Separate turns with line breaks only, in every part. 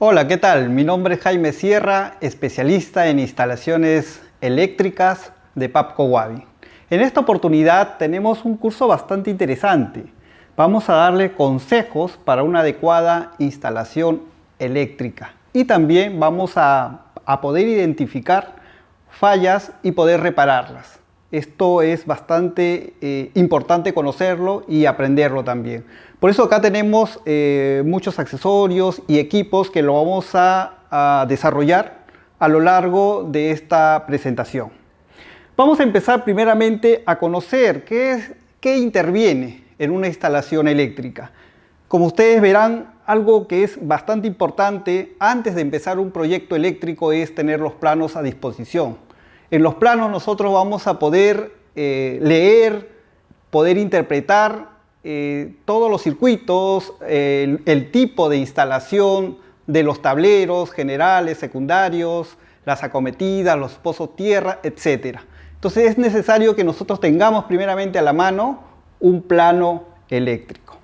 Hola, ¿qué tal? Mi nombre es Jaime Sierra, especialista en instalaciones eléctricas de Papco Wabi. En esta oportunidad tenemos un curso bastante interesante. Vamos a darle consejos para una adecuada instalación eléctrica y también vamos a poder identificar fallas y poder repararlas. Esto es bastante importante conocerlo y aprenderlo también. Por eso acá tenemos muchos accesorios y equipos que lo vamos a desarrollar a lo largo de esta presentación. Vamos a empezar primeramente a conocer qué interviene en una instalación eléctrica. Como ustedes verán, algo que es bastante importante antes de empezar un proyecto eléctrico es tener los planos a disposición. En los planos nosotros vamos a poder leer, poder interpretar todos los circuitos, el tipo de instalación de los tableros generales, secundarios, las acometidas, los pozos tierra, etc. Entonces es necesario que nosotros tengamos primeramente a la mano un plano eléctrico.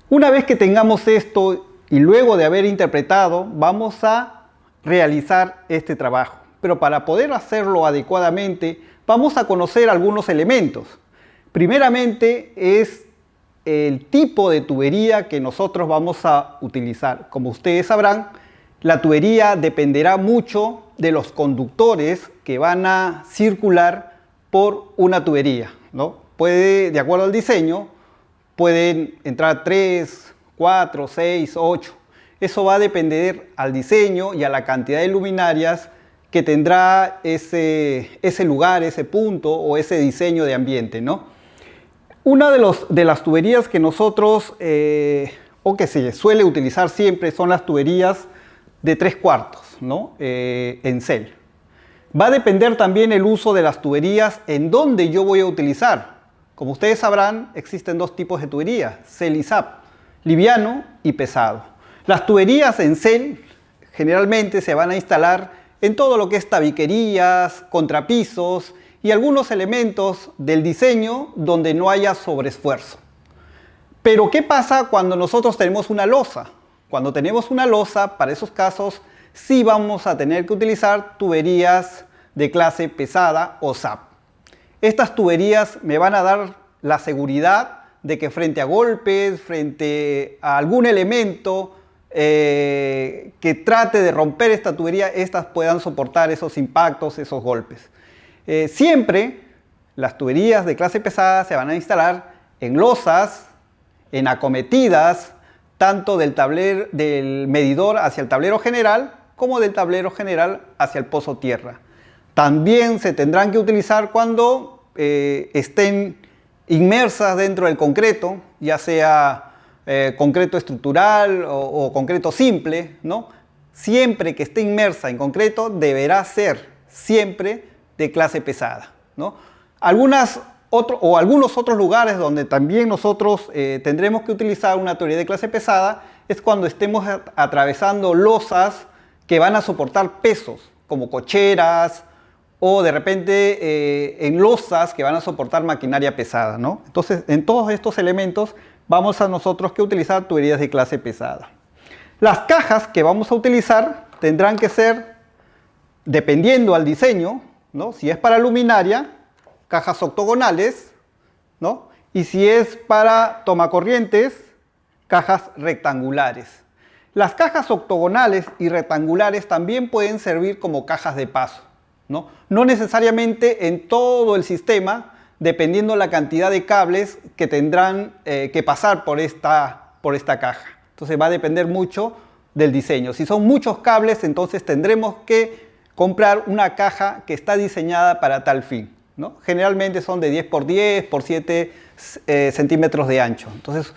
Una vez que tengamos esto y luego de haber interpretado, vamos a realizar este trabajo. Pero para poder hacerlo adecuadamente, vamos a conocer algunos elementos. Primeramente es el tipo de tubería que nosotros vamos a utilizar. Como ustedes sabrán, la tubería dependerá mucho de los conductores que van a circular por una tubería, ¿no? De acuerdo al diseño, pueden entrar 3, 4, 6, 8. Eso va a depender al diseño y a la cantidad de luminarias que tendrá ese lugar, ese punto o ese diseño de ambiente, ¿no? Una de las tuberías que nosotros, o que se suele utilizar siempre, son las tuberías de 3/4, ¿no? En cel. Va a depender también el uso de las tuberías en donde yo voy a utilizar. Como ustedes sabrán, existen dos tipos de tuberías, cel y sap, liviano y pesado. Las tuberías en cel generalmente se van a instalar en todo lo que es tabiquerías, contrapisos y algunos elementos del diseño donde no haya sobreesfuerzo. Pero ¿qué pasa cuando nosotros tenemos una losa? Cuando tenemos una losa, para esos casos sí vamos a tener que utilizar tuberías de clase pesada o SAP. Estas tuberías me van a dar la seguridad de que frente a golpes, frente a algún elemento que trate de romper esta tubería, estas puedan soportar esos impactos, esos golpes. Siempre las tuberías de clase pesada se van a instalar en losas, en acometidas, tanto del medidor hacia el tablero general como del tablero general hacia el pozo tierra. También se tendrán que utilizar cuando estén inmersas dentro del concreto, ya sea concreto estructural o concreto simple, ¿no? Siempre que esté inmersa en concreto deberá ser siempre de clase pesada, ¿no? Algunos otros lugares donde también nosotros tendremos que utilizar una tubería de clase pesada es cuando estemos atravesando losas que van a soportar pesos, como cocheras, o de repente en losas que van a soportar maquinaria pesada, ¿no? Entonces, en todos estos elementos vamos a nosotros que utilizar tuberías de clase pesada. Las cajas que vamos a utilizar tendrán que ser, dependiendo al diseño, ¿no? Si es para luminaria, cajas octogonales, ¿no? Y si es para tomacorrientes, cajas rectangulares. Las cajas octogonales y rectangulares también pueden servir como cajas de paso. No necesariamente en todo el sistema, dependiendo la cantidad de cables que tendrán que pasar por esta caja. Entonces va a depender mucho del diseño. Si son muchos cables, entonces tendremos que comprar una caja que está diseñada para tal fin, ¿no? Generalmente son de 10 por 10 por 7 centímetros de ancho. Entonces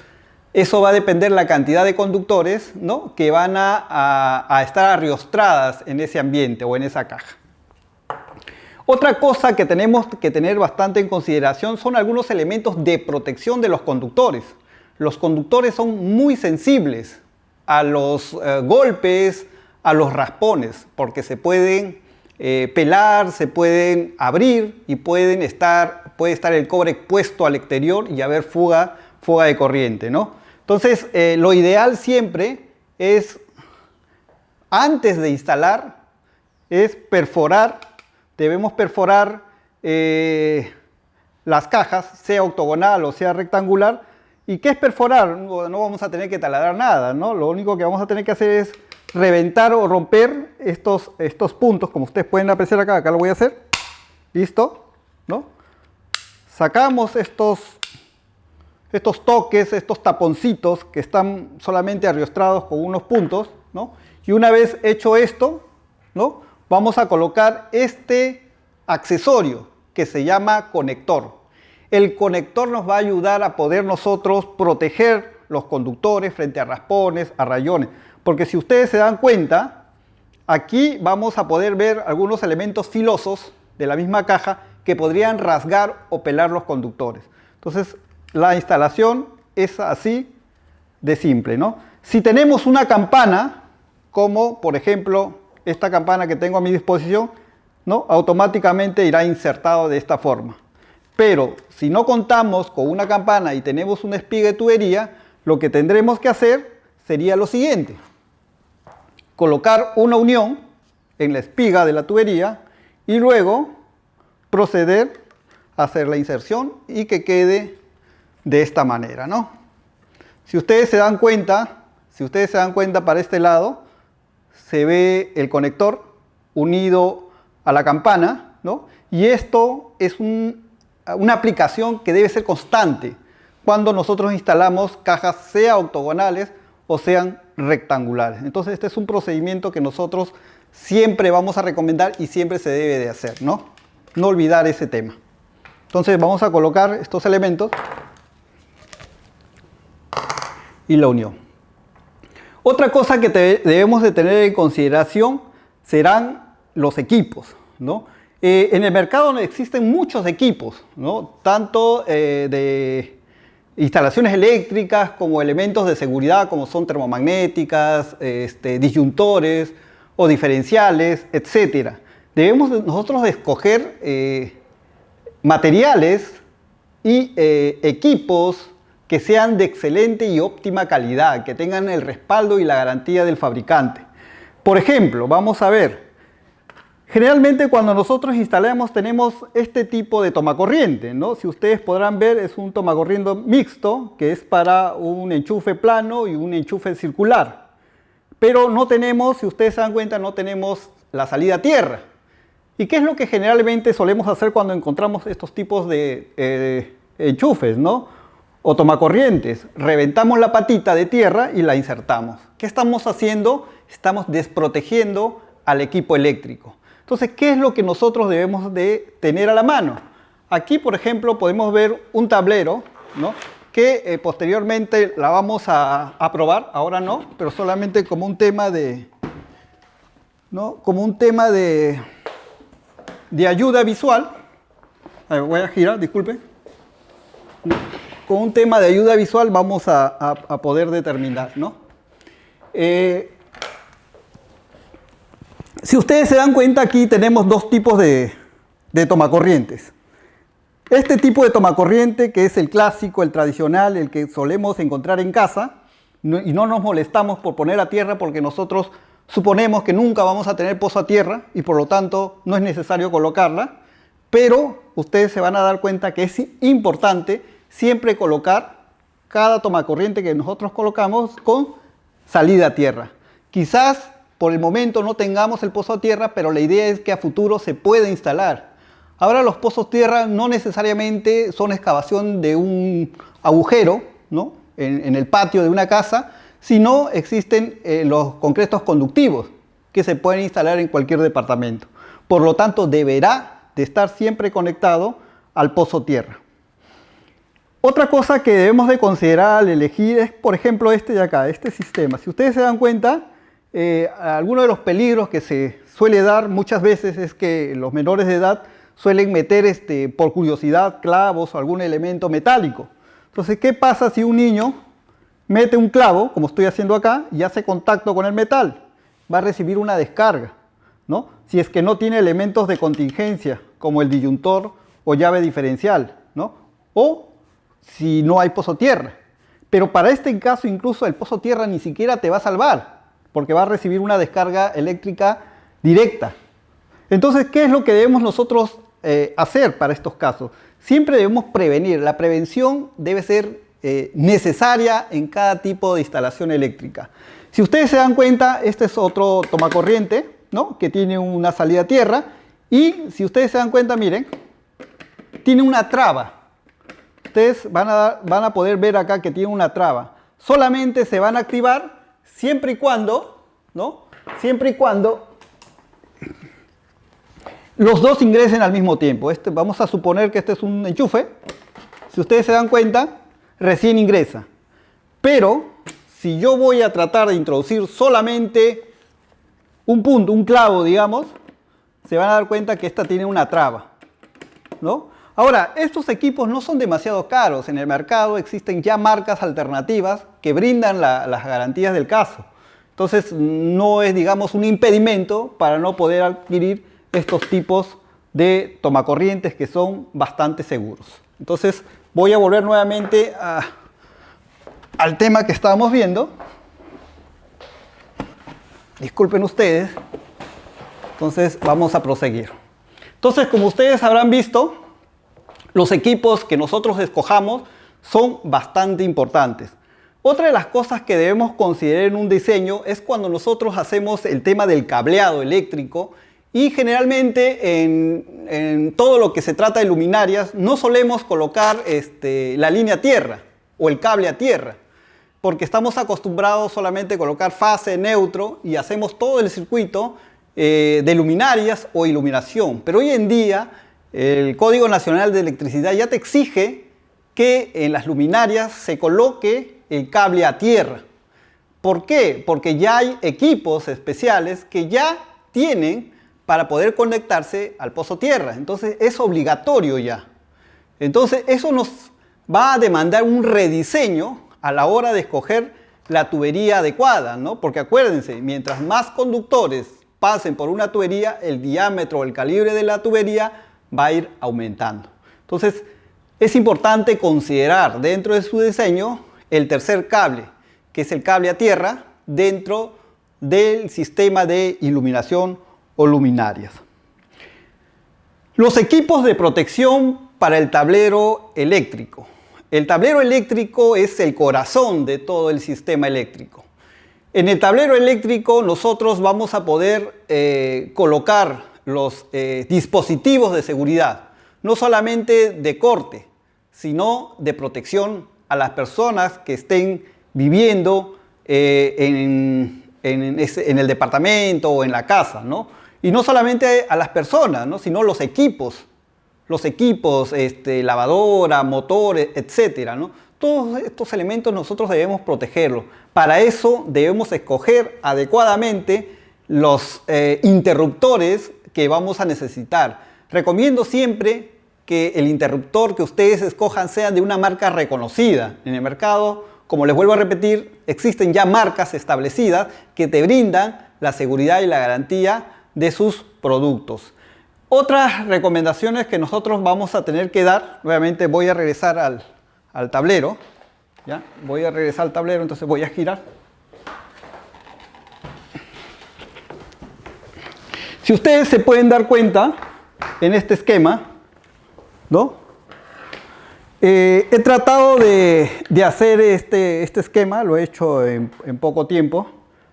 eso va a depender la cantidad de conductores, ¿no? Que van a estar arriostradas en ese ambiente o en esa caja. Otra cosa que tenemos que tener bastante en consideración son algunos elementos de protección de los conductores. Los conductores son muy sensibles a los golpes, a los raspones, porque se pueden pelar, se pueden abrir y puede estar el cobre expuesto al exterior y haber fuga de corriente, ¿no? Entonces, lo ideal siempre es antes de instalar es perforar, debemos perforar las cajas, sea octogonal o sea rectangular. ¿Y qué es perforar? No vamos a tener que taladrar nada, ¿no? Lo único que vamos a tener que hacer es reventar o romper estos puntos, como ustedes pueden apreciar acá lo voy a hacer. ¿Listo? ¿No? Sacamos estos toques, estos taponcitos que están solamente arriostrados con unos puntos, ¿no? Y una vez hecho esto, ¿no? Vamos a colocar este accesorio que se llama conector. El conector nos va a ayudar a poder nosotros proteger los conductores frente a raspones, a rayones. Porque si ustedes se dan cuenta, aquí vamos a poder ver algunos elementos filosos de la misma caja que podrían rasgar o pelar los conductores. Entonces, la instalación es así de simple, ¿no? Si tenemos una campana, como por ejemplo esta campana que tengo a mi disposición, ¿no? Automáticamente irá insertado de esta forma. Pero si no contamos con una campana y tenemos una espiga de tubería, lo que tendremos que hacer sería lo siguiente: colocar una unión en la espiga de la tubería y luego proceder a hacer la inserción y que quede de esta manera, ¿no? Si ustedes se dan cuenta, para este lado se ve el conector unido a la campana, ¿no? Y esto es una aplicación que debe ser constante cuando nosotros instalamos cajas, sea octogonales o sean rectangulares. Entonces este es un procedimiento que nosotros siempre vamos a recomendar y siempre se debe de hacer, ¿no? No olvidar ese tema. Entonces vamos a colocar estos elementos y la unión. Otra cosa que debemos de tener en consideración serán los equipos, ¿no? En el mercado existen muchos equipos, ¿no? Tanto de instalaciones eléctricas como elementos de seguridad, como son termomagnéticas, disyuntores o diferenciales, etc. Debemos nosotros de escoger materiales y equipos que sean de excelente y óptima calidad, que tengan el respaldo y la garantía del fabricante. Por ejemplo, vamos a ver. Generalmente cuando nosotros instalamos tenemos este tipo de tomacorriente, ¿no? Si ustedes podrán ver, es un tomacorriente mixto que es para un enchufe plano y un enchufe circular. Pero no tenemos, si ustedes se dan cuenta, no tenemos la salida a tierra. ¿Y qué es lo que generalmente solemos hacer cuando encontramos estos tipos de enchufes, ¿no? O tomacorrientes? Reventamos la patita de tierra y la insertamos. ¿Qué estamos haciendo? Estamos desprotegiendo al equipo eléctrico. Entonces, ¿qué es lo que nosotros debemos de tener a la mano? Aquí, por ejemplo, podemos ver un tablero, ¿no? Que posteriormente la vamos a probar, ahora no, pero solamente como un tema de, ¿no? Como un tema de ayuda visual. A ver, voy a girar, disculpe. Con un tema de ayuda visual vamos a poder determinar, ¿no? Si ustedes se dan cuenta, aquí tenemos dos tipos de tomacorrientes. Este tipo de tomacorriente, que es el clásico, el tradicional, el que solemos encontrar en casa, y no nos molestamos por poner a tierra porque nosotros suponemos que nunca vamos a tener pozo a tierra y por lo tanto no es necesario colocarla, pero ustedes se van a dar cuenta que es importante siempre colocar cada tomacorriente que nosotros colocamos con salida a tierra. Quizás por el momento no tengamos el pozo a tierra, pero la idea es que a futuro se pueda instalar. Ahora los pozos tierra no necesariamente son excavación de un agujero, ¿no? en el patio de una casa, sino existen los concretos conductivos que se pueden instalar en cualquier departamento. Por lo tanto, deberá de estar siempre conectado al pozo tierra. Otra cosa que debemos de considerar al elegir es, por ejemplo, este de acá, este sistema. Si ustedes se dan cuenta, alguno de los peligros que se suele dar muchas veces es que los menores de edad suelen meter por curiosidad clavos o algún elemento metálico. Entonces, ¿qué pasa si un niño mete un clavo, como estoy haciendo acá, y hace contacto con el metal? Va a recibir una descarga, ¿no? Si es que no tiene elementos de contingencia, como el disyuntor o llave diferencial, ¿no? O si no hay pozo tierra. Pero para este caso, incluso el pozo tierra ni siquiera te va a salvar, porque va a recibir una descarga eléctrica directa. Entonces, ¿qué es lo que debemos nosotros hacer para estos casos? Siempre debemos prevenir. La prevención debe ser necesaria en cada tipo de instalación eléctrica. Si ustedes se dan cuenta, este es otro tomacorriente, ¿no?, que tiene una salida a tierra, y si ustedes se dan cuenta, miren, tiene una traba. Ustedes van a poder ver acá que tiene una traba. Solamente se van a activar siempre y cuando, ¿no?, siempre y cuando los dos ingresen al mismo tiempo. Vamos a suponer que este es un enchufe. Si ustedes se dan cuenta, recién ingresa. Pero si yo voy a tratar de introducir solamente un punto, un clavo, digamos, se van a dar cuenta que esta tiene una traba, ¿no? Ahora, estos equipos no son demasiado caros. En el mercado existen ya marcas alternativas que brindan las garantías del caso. Entonces, no es, digamos, un impedimento para no poder adquirir estos tipos de tomacorrientes que son bastante seguros. Entonces, voy a volver nuevamente al tema que estábamos viendo. Disculpen ustedes. Entonces, vamos a proseguir. Entonces, como ustedes habrán visto, los equipos que nosotros escojamos son bastante importantes. Otra de las cosas que debemos considerar en un diseño es cuando nosotros hacemos el tema del cableado eléctrico, y generalmente en todo lo que se trata de luminarias no solemos colocar la línea a tierra o el cable a tierra, porque estamos acostumbrados solamente a colocar fase, neutro, y hacemos todo el circuito de luminarias o iluminación. Pero hoy en día el Código Nacional de Electricidad ya te exige que en las luminarias se coloque el cable a tierra. ¿Por qué? Porque ya hay equipos especiales que ya tienen para poder conectarse al pozo tierra. Entonces es obligatorio ya. Entonces eso nos va a demandar un rediseño a la hora de escoger la tubería adecuada, ¿no? Porque acuérdense, mientras más conductores pasen por una tubería, el diámetro o el calibre de la tubería va a ir aumentando. Entonces es importante considerar dentro de su diseño el tercer cable, que es el cable a tierra, dentro del sistema de iluminación o luminarias. Los equipos de protección para el tablero eléctrico. El tablero eléctrico es el corazón de todo el sistema eléctrico. En el tablero eléctrico nosotros vamos a poder colocar los dispositivos de seguridad, no solamente de corte, sino de protección a las personas que estén viviendo en el departamento o en la casa, ¿no? Y no solamente a las personas, ¿no?, sino los equipos, lavadora, motores, etcétera, ¿no? Todos estos elementos nosotros debemos protegerlos. Para eso debemos escoger adecuadamente los interruptores que vamos a necesitar. Recomiendo siempre que el interruptor que ustedes escojan sea de una marca reconocida. En el mercado, como les vuelvo a repetir, existen ya marcas establecidas que te brindan la seguridad y la garantía de sus productos. Otras recomendaciones que nosotros vamos a tener que dar, nuevamente voy a regresar al tablero, ¿ya? Voy a regresar al tablero, entonces voy a girar. Si ustedes se pueden dar cuenta, en este esquema, ¿no?, he tratado de hacer este esquema, lo he hecho en poco tiempo,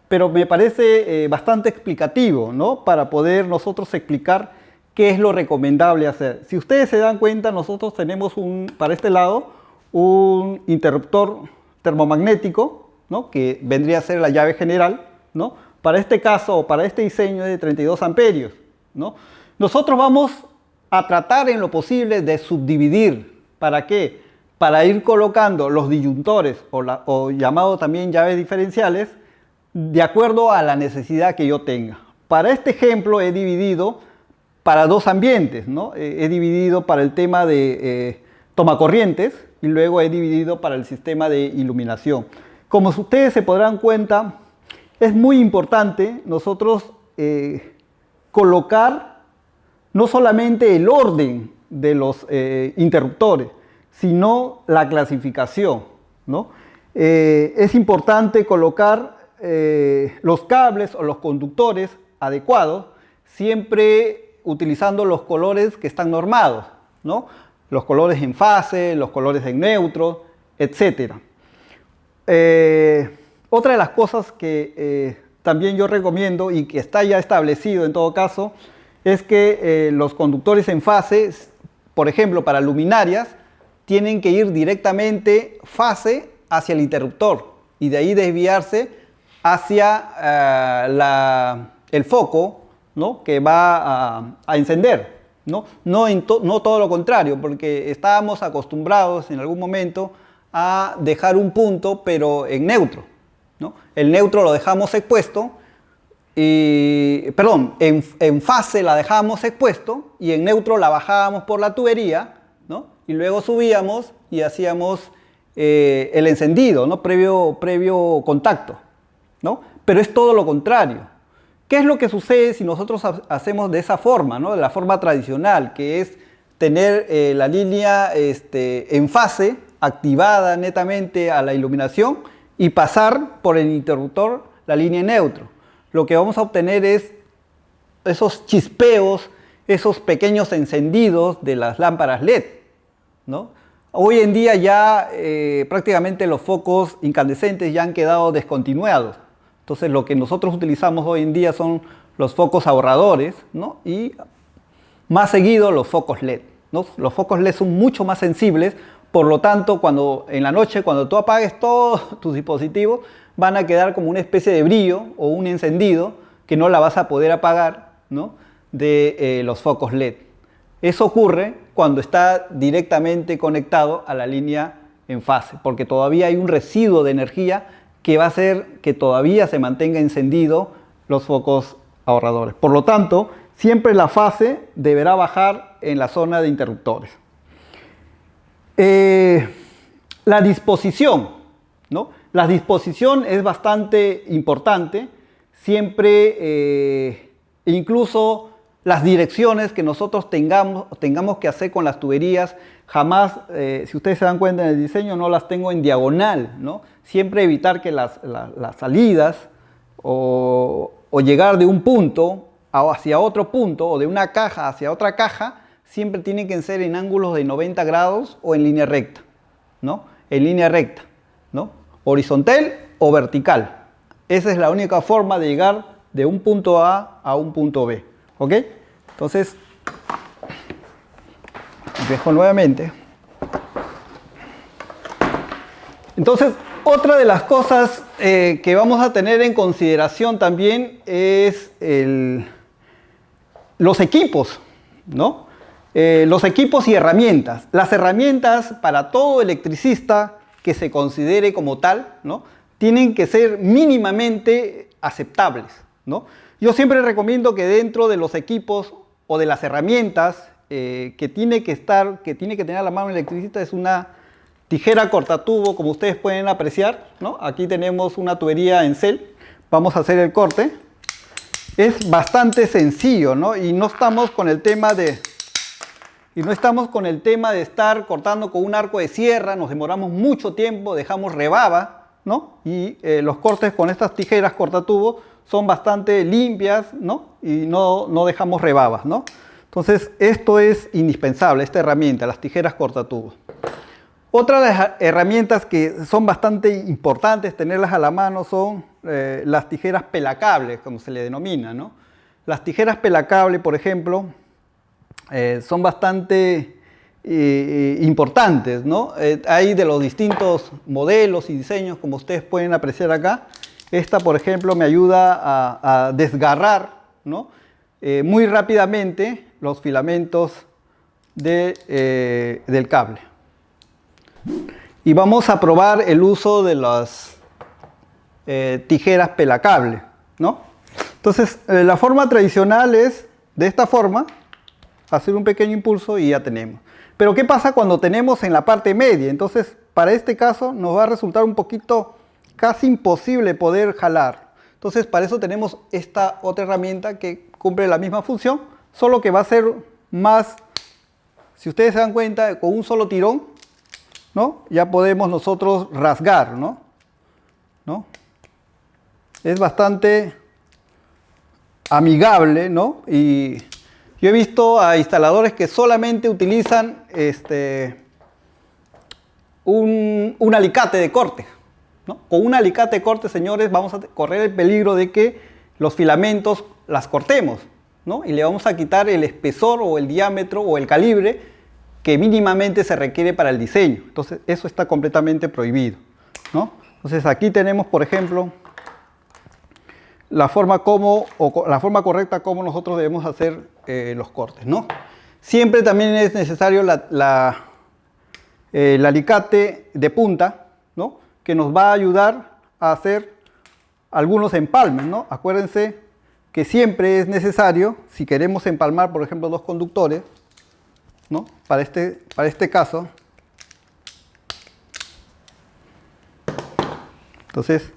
pero me parece bastante explicativo, ¿no?, para poder nosotros explicar qué es lo recomendable hacer. Si ustedes se dan cuenta, nosotros tenemos para este lado un interruptor termomagnético, ¿no?, que vendría a ser la llave general, ¿no? Para este caso, para este diseño de 32 amperios, ¿no? Nosotros vamos a tratar en lo posible de subdividir. ¿Para qué? Para ir colocando los disyuntores o llamado también llaves diferenciales de acuerdo a la necesidad que yo tenga. Para este ejemplo he dividido para dos ambientes, ¿no? He dividido para el tema de tomacorrientes y luego he dividido para el sistema de iluminación. Como ustedes se podrán cuenta, es muy importante nosotros colocar no solamente el orden de los interruptores, sino la clasificación, ¿no? Es importante colocar los cables o los conductores adecuados, siempre utilizando los colores que están normados, ¿no? Los colores en fase, los colores en neutro, etc. Otra de las cosas que también yo recomiendo y que está ya establecido en todo caso, es que los conductores en fase, por ejemplo, para luminarias, tienen que ir directamente fase hacia el interruptor y de ahí desviarse hacia el foco, ¿no? Que va a encender, ¿no? No todo lo contrario, porque estábamos acostumbrados en algún momento a dejar un punto, pero en neutro, ¿no? El neutro lo dejamos expuesto, en fase la dejábamos expuesto y en neutro la bajábamos por la tubería, ¿no? Y luego subíamos y hacíamos el encendido, ¿no? Previo contacto, ¿no? Pero es todo lo contrario. ¿Qué es lo que sucede si nosotros hacemos de esa forma, ¿no? De la forma tradicional, que es tener la línea en fase, activada netamente a la iluminación y pasar por el interruptor la línea en neutro? Lo que vamos a obtener es esos chispeos, esos pequeños encendidos de las lámparas LED, ¿no? Hoy en día ya prácticamente los focos incandescentes ya han quedado descontinuados. Entonces lo que nosotros utilizamos hoy en día son los focos ahorradores, ¿no? Y más seguido los focos LED, ¿no? Los focos LED son mucho más sensibles, por lo tanto en la noche cuando tú apagues todos tus dispositivos van a quedar como una especie de brillo o un encendido que no la vas a poder apagar, ¿no? De los focos LED. Eso ocurre cuando está directamente conectado a la línea en fase, porque todavía hay un residuo de energía que va a hacer que todavía se mantenga encendido los focos ahorradores. Por lo tanto, siempre la fase deberá bajar en la zona de interruptores. La disposición, ¿no? La disposición es bastante importante, siempre, incluso las direcciones que nosotros tengamos que hacer con las tuberías, jamás, si ustedes se dan cuenta en el diseño, no las tengo en diagonal, ¿no? Siempre evitar que las salidas o llegar de un punto hacia otro punto o de una caja hacia otra caja, siempre tienen que ser en ángulos de 90 grados o en línea recta, ¿no? En línea recta, ¿no? Horizontal o vertical. Esa es la única forma de llegar de un punto a un punto B. ¿Ok? Entonces, dejo nuevamente. Entonces, otra de las cosas que vamos a tener en consideración también es los equipos, ¿no? Los equipos y herramientas. Las herramientas para todo electricista que se considere como tal, ¿no? Tienen que ser mínimamente aceptables, ¿no? Yo siempre recomiendo que dentro de los equipos o de las herramientas que tiene que tener a la mano el electricista es una tijera cortatubo, como ustedes pueden apreciar, ¿no? Aquí tenemos una tubería en cel, vamos a hacer el corte. Es bastante sencillo, ¿no? Y no estamos con el tema de estar cortando con un arco de sierra, nos demoramos mucho tiempo, dejamos rebaba, ¿no? Y los cortes con estas tijeras cortatubo son bastante limpias, ¿no? Y no dejamos rebabas, ¿no? Entonces, esto es indispensable, esta herramienta, las tijeras cortatubo. Otra de las herramientas que son bastante importantes tenerlas a la mano son las tijeras pelacables, como se le denomina, ¿no? Las tijeras pelacable, por ejemplo, son bastante importantes, ¿no? Hay de los distintos modelos y diseños, como ustedes pueden apreciar acá. Esta, por ejemplo, me ayuda a desgarrar, ¿no? Muy rápidamente los filamentos del cable. Y vamos a probar el uso de las tijeras pelacable, ¿no? Entonces, la forma tradicional es de esta forma, hacer un pequeño impulso y ya tenemos. Pero ¿qué pasa cuando tenemos en la parte media? Entonces, para este caso nos va a resultar un poquito casi imposible poder jalar. Entonces, para eso tenemos esta otra herramienta que cumple la misma función, solo que va a ser más, si ustedes se dan cuenta, con un solo tirón, ¿no? Ya podemos nosotros rasgar, ¿no? es bastante amigable, ¿no? Y yo he visto a instaladores que solamente utilizan un alicate de corte, ¿no? Con un alicate de corte, señores, vamos a correr el peligro de que los filamentos las cortemos, ¿no? Y le vamos a quitar el espesor o el diámetro o el calibre que mínimamente se requiere para el diseño. Entonces, eso está completamente prohibido, ¿no? Entonces, aquí tenemos, por ejemplo, la forma correcta como nosotros debemos hacer los cortes, ¿no? Siempre también es necesario el alicate de punta, ¿no? Que nos va a ayudar a hacer algunos empalmes, ¿no? Acuérdense que siempre es necesario, si queremos empalmar, por ejemplo, dos conductores, ¿no? Para este caso, entonces,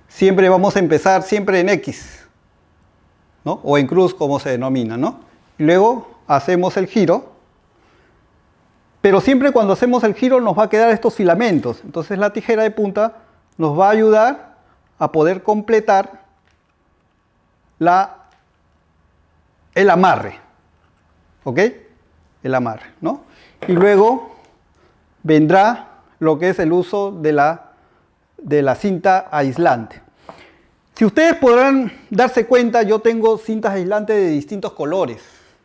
siempre vamos a empezar siempre en X, ¿no? O en cruz, como se denomina, ¿no? Y luego hacemos el giro, pero siempre cuando hacemos el giro nos va a quedar estos filamentos. Entonces la tijera de punta nos va a ayudar a poder completar el amarre, ¿ok? El amarre, ¿no? Y luego vendrá lo que es el uso de la cinta aislante. Si ustedes podrán darse cuenta, yo tengo cintas aislantes de distintos colores,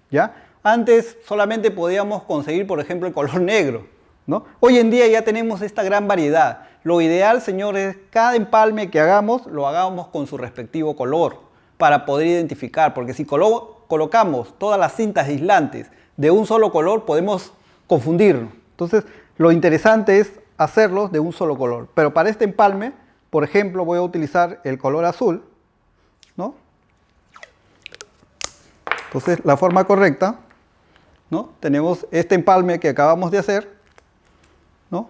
¿ya? Antes solamente podíamos conseguir, por ejemplo, el color negro, ¿no? Hoy en día ya tenemos esta gran variedad. Lo ideal, señores, cada empalme que hagamos, lo hagamos con su respectivo color para poder identificar, porque si colocamos todas las cintas aislantes de un solo color, podemos confundirnos. Entonces, lo interesante es hacerlos de un solo color. Pero para este empalme, por ejemplo, voy a utilizar el color azul, ¿no? Entonces, la forma correcta, ¿no? Tenemos este empalme que acabamos de hacer, ¿no?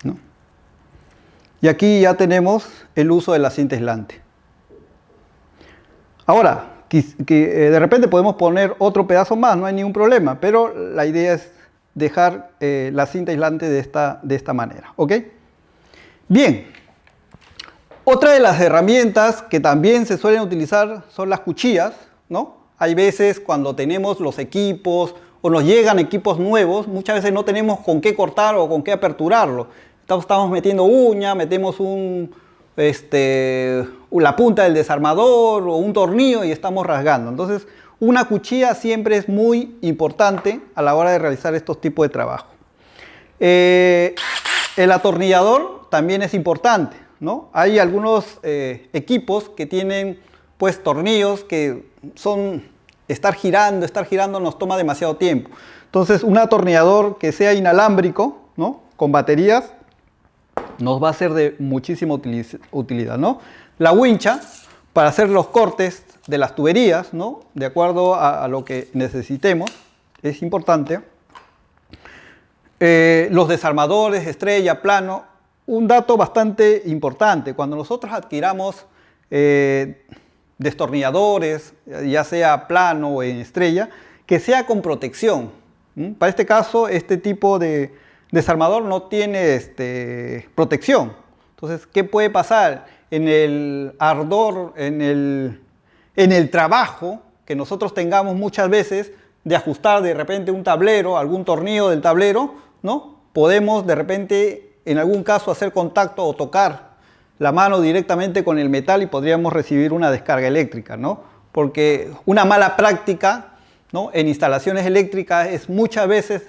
¿No? Y aquí ya tenemos el uso de la cinta aislante. Ahora, de repente podemos poner otro pedazo más, no hay ningún problema, pero la idea es dejar la cinta aislante de esta manera, ¿ok? Bien, otra de las herramientas que también se suelen utilizar son las cuchillas, ¿no? Hay veces cuando tenemos los equipos o nos llegan equipos nuevos, muchas veces no tenemos con qué cortar o con qué aperturarlo. Estamos metiendo uña, metemos la punta del desarmador o un tornillo y estamos rasgando. Entonces, una cuchilla siempre es muy importante a la hora de realizar estos tipos de trabajo. El atornillador también es importante, ¿no? Hay algunos equipos que tienen pues tornillos que estar girando nos toma demasiado tiempo. Entonces, un atornillador que sea inalámbrico, ¿no? Con baterías, nos va a ser de muchísima utilidad, ¿no? La wincha para hacer los cortes de las tuberías, ¿no? De acuerdo a lo que necesitemos, es importante. Los desarmadores, estrella, plano, un dato bastante importante. Cuando nosotros adquiramos destornilladores, ya sea plano o en estrella, que sea con protección. Para este caso, este tipo de desarmador no tiene protección. Entonces, ¿qué puede pasar? En el ardor, en el trabajo que nosotros tengamos muchas veces de ajustar de repente un tablero, algún tornillo del tablero, ¿no? Podemos de repente, en algún caso, hacer contacto o tocar la mano directamente con el metal y podríamos recibir una descarga eléctrica, ¿no? Porque una mala práctica, ¿no? En instalaciones eléctricas es muchas veces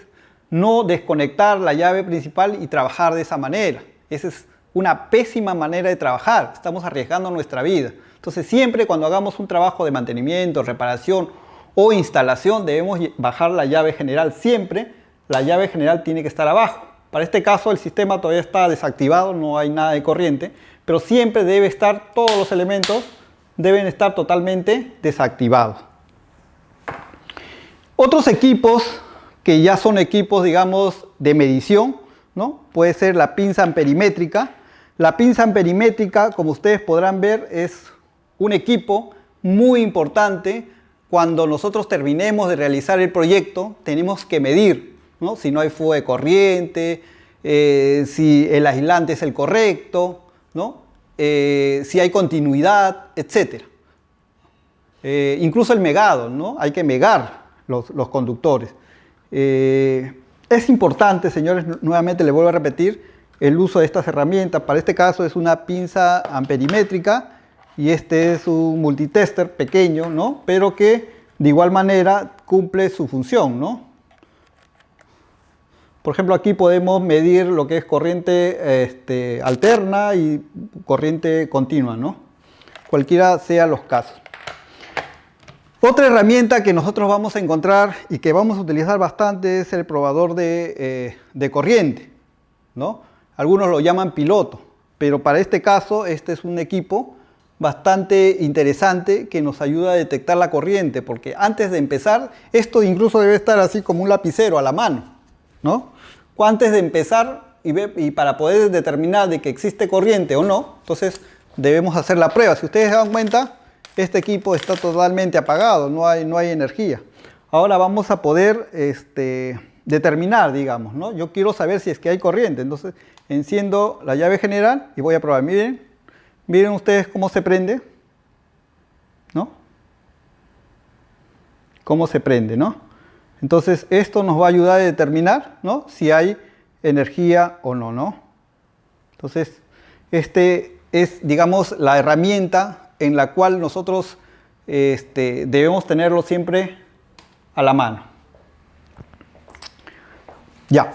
no desconectar la llave principal y trabajar de esa manera. Esa es una pésima manera de trabajar. Estamos arriesgando nuestra vida. Entonces, siempre cuando hagamos un trabajo de mantenimiento, reparación o instalación, debemos bajar la llave general. Siempre la llave general tiene que estar abajo. Para este caso, el sistema todavía está desactivado, no hay nada de corriente, pero siempre debe estar, todos los elementos deben estar totalmente desactivados. Otros equipos que ya son equipos, digamos, de medición, ¿no? Puede ser la pinza amperimétrica. La pinza amperimétrica, como ustedes podrán ver, es un equipo muy importante cuando nosotros terminemos de realizar el proyecto, tenemos que medir, ¿no? Si no hay fuga de corriente, si el aislante es el correcto, ¿no? Si hay continuidad, etc. Incluso el megado, ¿no? Hay que megar los conductores. Es importante, señores, nuevamente les vuelvo a repetir, el uso de estas herramientas. Para este caso es una pinza amperimétrica y este es un multitester pequeño, ¿no? Pero que de igual manera cumple su función, ¿no? Por ejemplo, aquí podemos medir lo que es corriente alterna y corriente continua, ¿no? Cualquiera sea los casos. Otra herramienta que nosotros vamos a encontrar y que vamos a utilizar bastante es el probador de corriente, ¿no? Algunos lo llaman piloto, pero para este caso este es un equipo bastante interesante que nos ayuda a detectar la corriente, porque antes de empezar, esto incluso debe estar así como un lapicero a la mano, ¿no? Antes de empezar y para poder determinar de que existe corriente o no, entonces debemos hacer la prueba. Si ustedes se dan cuenta, este equipo está totalmente apagado, no hay energía. Ahora vamos a poder determinar, digamos, ¿no? Yo quiero saber si es que hay corriente, entonces enciendo la llave general y voy a probar. Miren ustedes cómo se prende, ¿no? Cómo se prende, ¿no? Entonces esto nos va a ayudar a determinar, ¿no? Si hay energía o no, ¿no? Entonces este es, digamos, la herramienta en la cual nosotros debemos tenerlo siempre a la mano. Ya.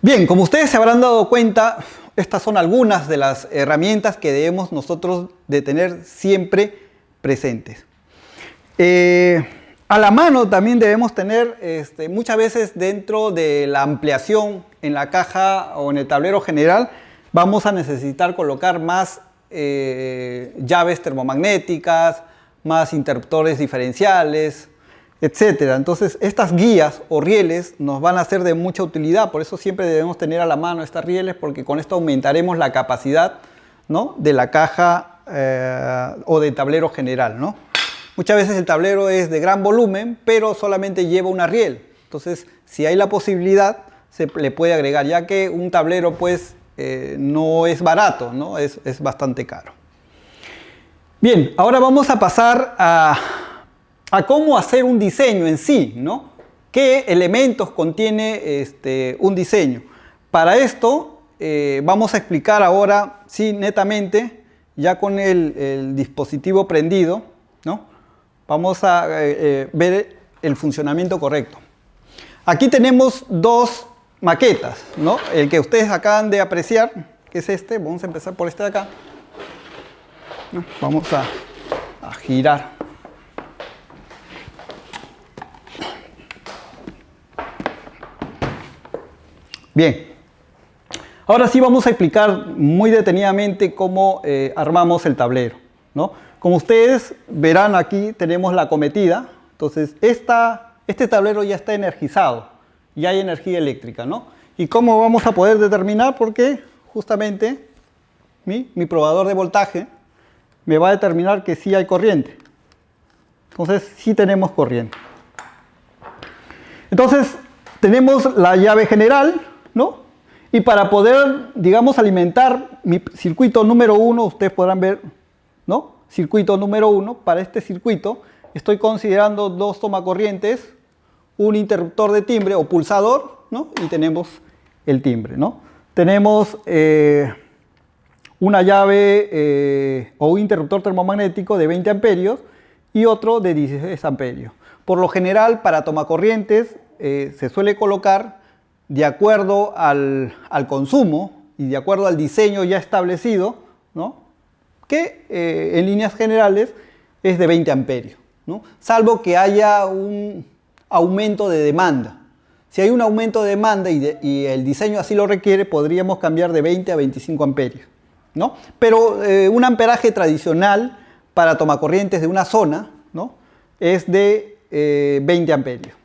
Bien, como ustedes se habrán dado cuenta, estas son algunas de las herramientas que debemos nosotros de tener siempre presentes. A la mano también debemos tener, muchas veces dentro de la ampliación en la caja o en el tablero general, vamos a necesitar colocar más llaves termomagnéticas, más interruptores diferenciales, etcétera. Entonces estas guías o rieles nos van a ser de mucha utilidad, por eso siempre debemos tener a la mano estas rieles, porque con esto aumentaremos la capacidad, ¿no? De la caja o del tablero general, ¿no? Muchas veces el tablero es de gran volumen, pero solamente lleva una riel. Entonces, si hay la posibilidad, se le puede agregar, ya que un tablero pues no es barato, ¿no? Es bastante caro. Bien, ahora vamos a pasar a cómo hacer un diseño en sí, ¿no? ¿Qué elementos contiene un diseño? Para esto vamos a explicar ahora, sí, netamente, ya con el dispositivo prendido, ¿no? Vamos a ver el funcionamiento correcto. Aquí tenemos dos maquetas, ¿no? El que ustedes acaban de apreciar, que es este. Vamos a empezar por este de acá, ¿no? Vamos a girar. Bien, ahora sí vamos a explicar muy detenidamente cómo armamos el tablero, ¿no? Como ustedes verán, aquí tenemos la acometida. Entonces este tablero ya está energizado, ya hay energía eléctrica, ¿no? ¿Y cómo vamos a poder determinar? Porque justamente mi probador de voltaje me va a determinar que sí hay corriente. Entonces sí tenemos corriente. Entonces tenemos la llave general, ¿no? Y para poder, digamos, alimentar mi circuito número 1, ustedes podrán ver, ¿no? Circuito número 1, para este circuito estoy considerando dos tomacorrientes, un interruptor de timbre o pulsador, ¿no? Y tenemos el timbre, ¿no? Tenemos una llave o un interruptor termomagnético de 20 amperios y otro de 16 amperios. Por lo general, para tomacorrientes se suele colocar de acuerdo al consumo y de acuerdo al diseño ya establecido, ¿no? Que en líneas generales es de 20 amperios, ¿no? Salvo que haya un aumento de demanda. Si hay un aumento de demanda y el diseño así lo requiere, podríamos cambiar de 20 a 25 amperios, ¿no? Pero un amperaje tradicional para tomacorrientes de una zona, ¿no? Es de 20 amperios.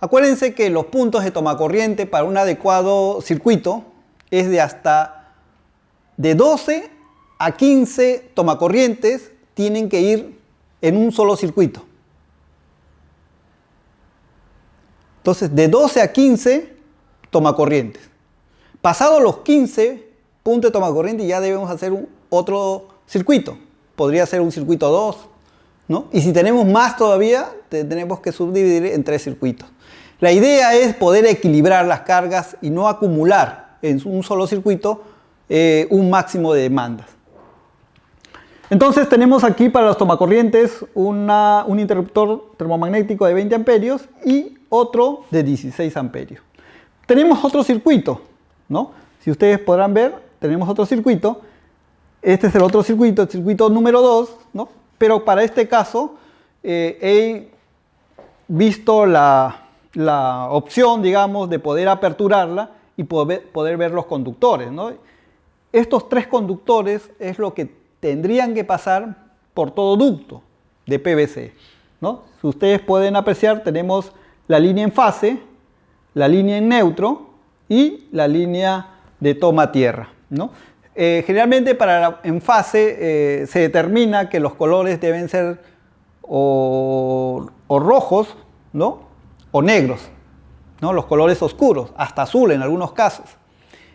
Acuérdense que los puntos de tomacorriente para un adecuado circuito es de 12 a 15 tomacorrientes tienen que ir en un solo circuito, Entonces, de 12 a 15 tomacorrientes. Pasados los 15 puntos de tomacorriente ya debemos hacer otro circuito. Podría ser un circuito 2, ¿no? Y si tenemos más todavía, tenemos que subdividir en 3 circuitos. La idea es poder equilibrar las cargas y no acumular en un solo circuito un máximo de demandas. Entonces tenemos aquí para los tomacorrientes un interruptor termomagnético de 20 amperios y otro de 16 amperios. Tenemos otro circuito, ¿no? Si ustedes podrán ver, tenemos otro circuito. Este es el otro circuito, el circuito número 2, ¿no? Pero para este caso he visto la opción, digamos, de poder aperturarla y poder ver los conductores, ¿no? Estos 3 conductores es lo que tendrían que pasar por todo ducto de PVC, ¿no? Si ustedes pueden apreciar, tenemos la línea en fase, la línea en neutro y la línea de toma tierra, ¿no? Generalmente en fase se determina que los colores deben ser o rojos, ¿no? O negros, ¿no? Los colores oscuros, hasta azul en algunos casos.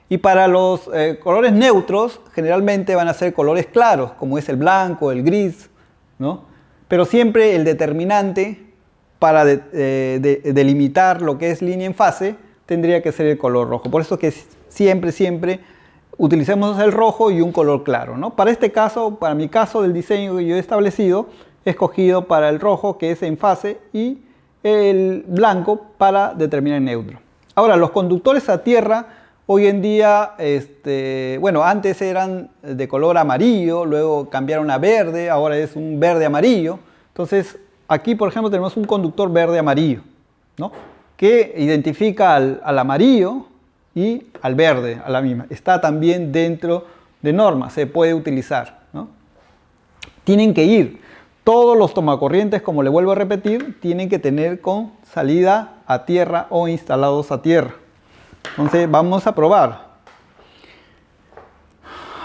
Y para los colores neutros, generalmente van a ser colores claros, como es el blanco, el gris, ¿no? Pero siempre el determinante para delimitar lo que es línea en fase tendría que ser el color rojo. Por eso que siempre utilicemos el rojo y un color claro, ¿no? Para este caso, para mi caso del diseño que yo he establecido, he escogido para el rojo, que es en fase, y el blanco para determinar el neutro. Ahora, los conductores a tierra, hoy en día, bueno, antes eran de color amarillo, luego cambiaron a verde, ahora es un verde amarillo. Entonces, aquí, por ejemplo, tenemos un conductor verde amarillo, ¿no? Que identifica al amarillo y al verde, a la misma. Está también dentro de normas, se puede utilizar, ¿no? Tienen que ir. Todos los tomacorrientes, como le vuelvo a repetir, tienen que tener con salida a tierra o instalados a tierra. Entonces vamos a probar.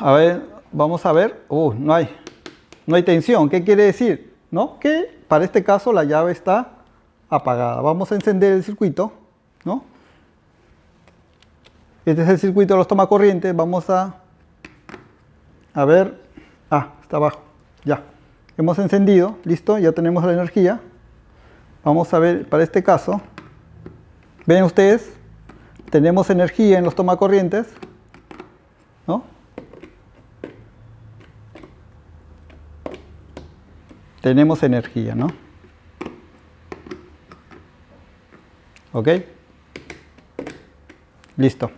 A ver, vamos a ver. No hay tensión. ¿Qué quiere decir? ¿No? Que para este caso la llave está apagada. Vamos a encender el circuito, ¿no? Este es el circuito de los tomacorrientes. Vamos a ver. Está abajo. Ya. Hemos encendido. Listo. Ya tenemos la energía. Vamos a ver para este caso. ¿Ven ustedes? Tenemos energía en los tomacorrientes, ¿no? Tenemos energía, ¿no? ¿Ok? Listo.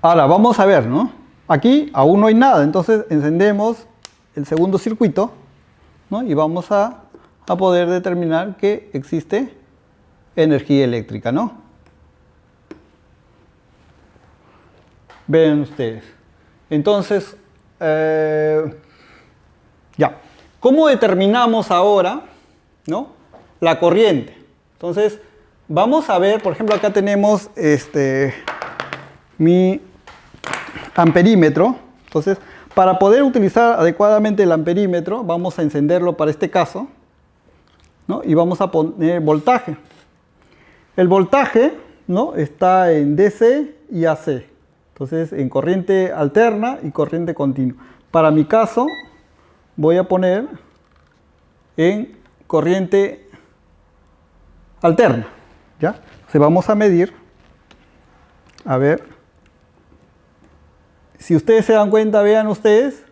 Ahora vamos a ver, ¿no? Aquí aún no hay nada, entonces encendemos el segundo circuito, ¿no? Y vamos a poder determinar que existe energía eléctrica, ¿no? Ven ustedes. Entonces, ya. ¿Cómo determinamos ahora, ¿no? La corriente? Entonces, vamos a ver, por ejemplo, acá tenemos mi amperímetro. Entonces, para poder utilizar adecuadamente el amperímetro, vamos a encenderlo para este caso, ¿no? Y vamos a poner voltaje. El voltaje, ¿no? Está en DC y AC. Entonces, en corriente alterna y corriente continua. Para mi caso, voy a poner en corriente alterna, ¿ya? Entonces, vamos a medir. A ver. Si ustedes se dan cuenta, vean ustedes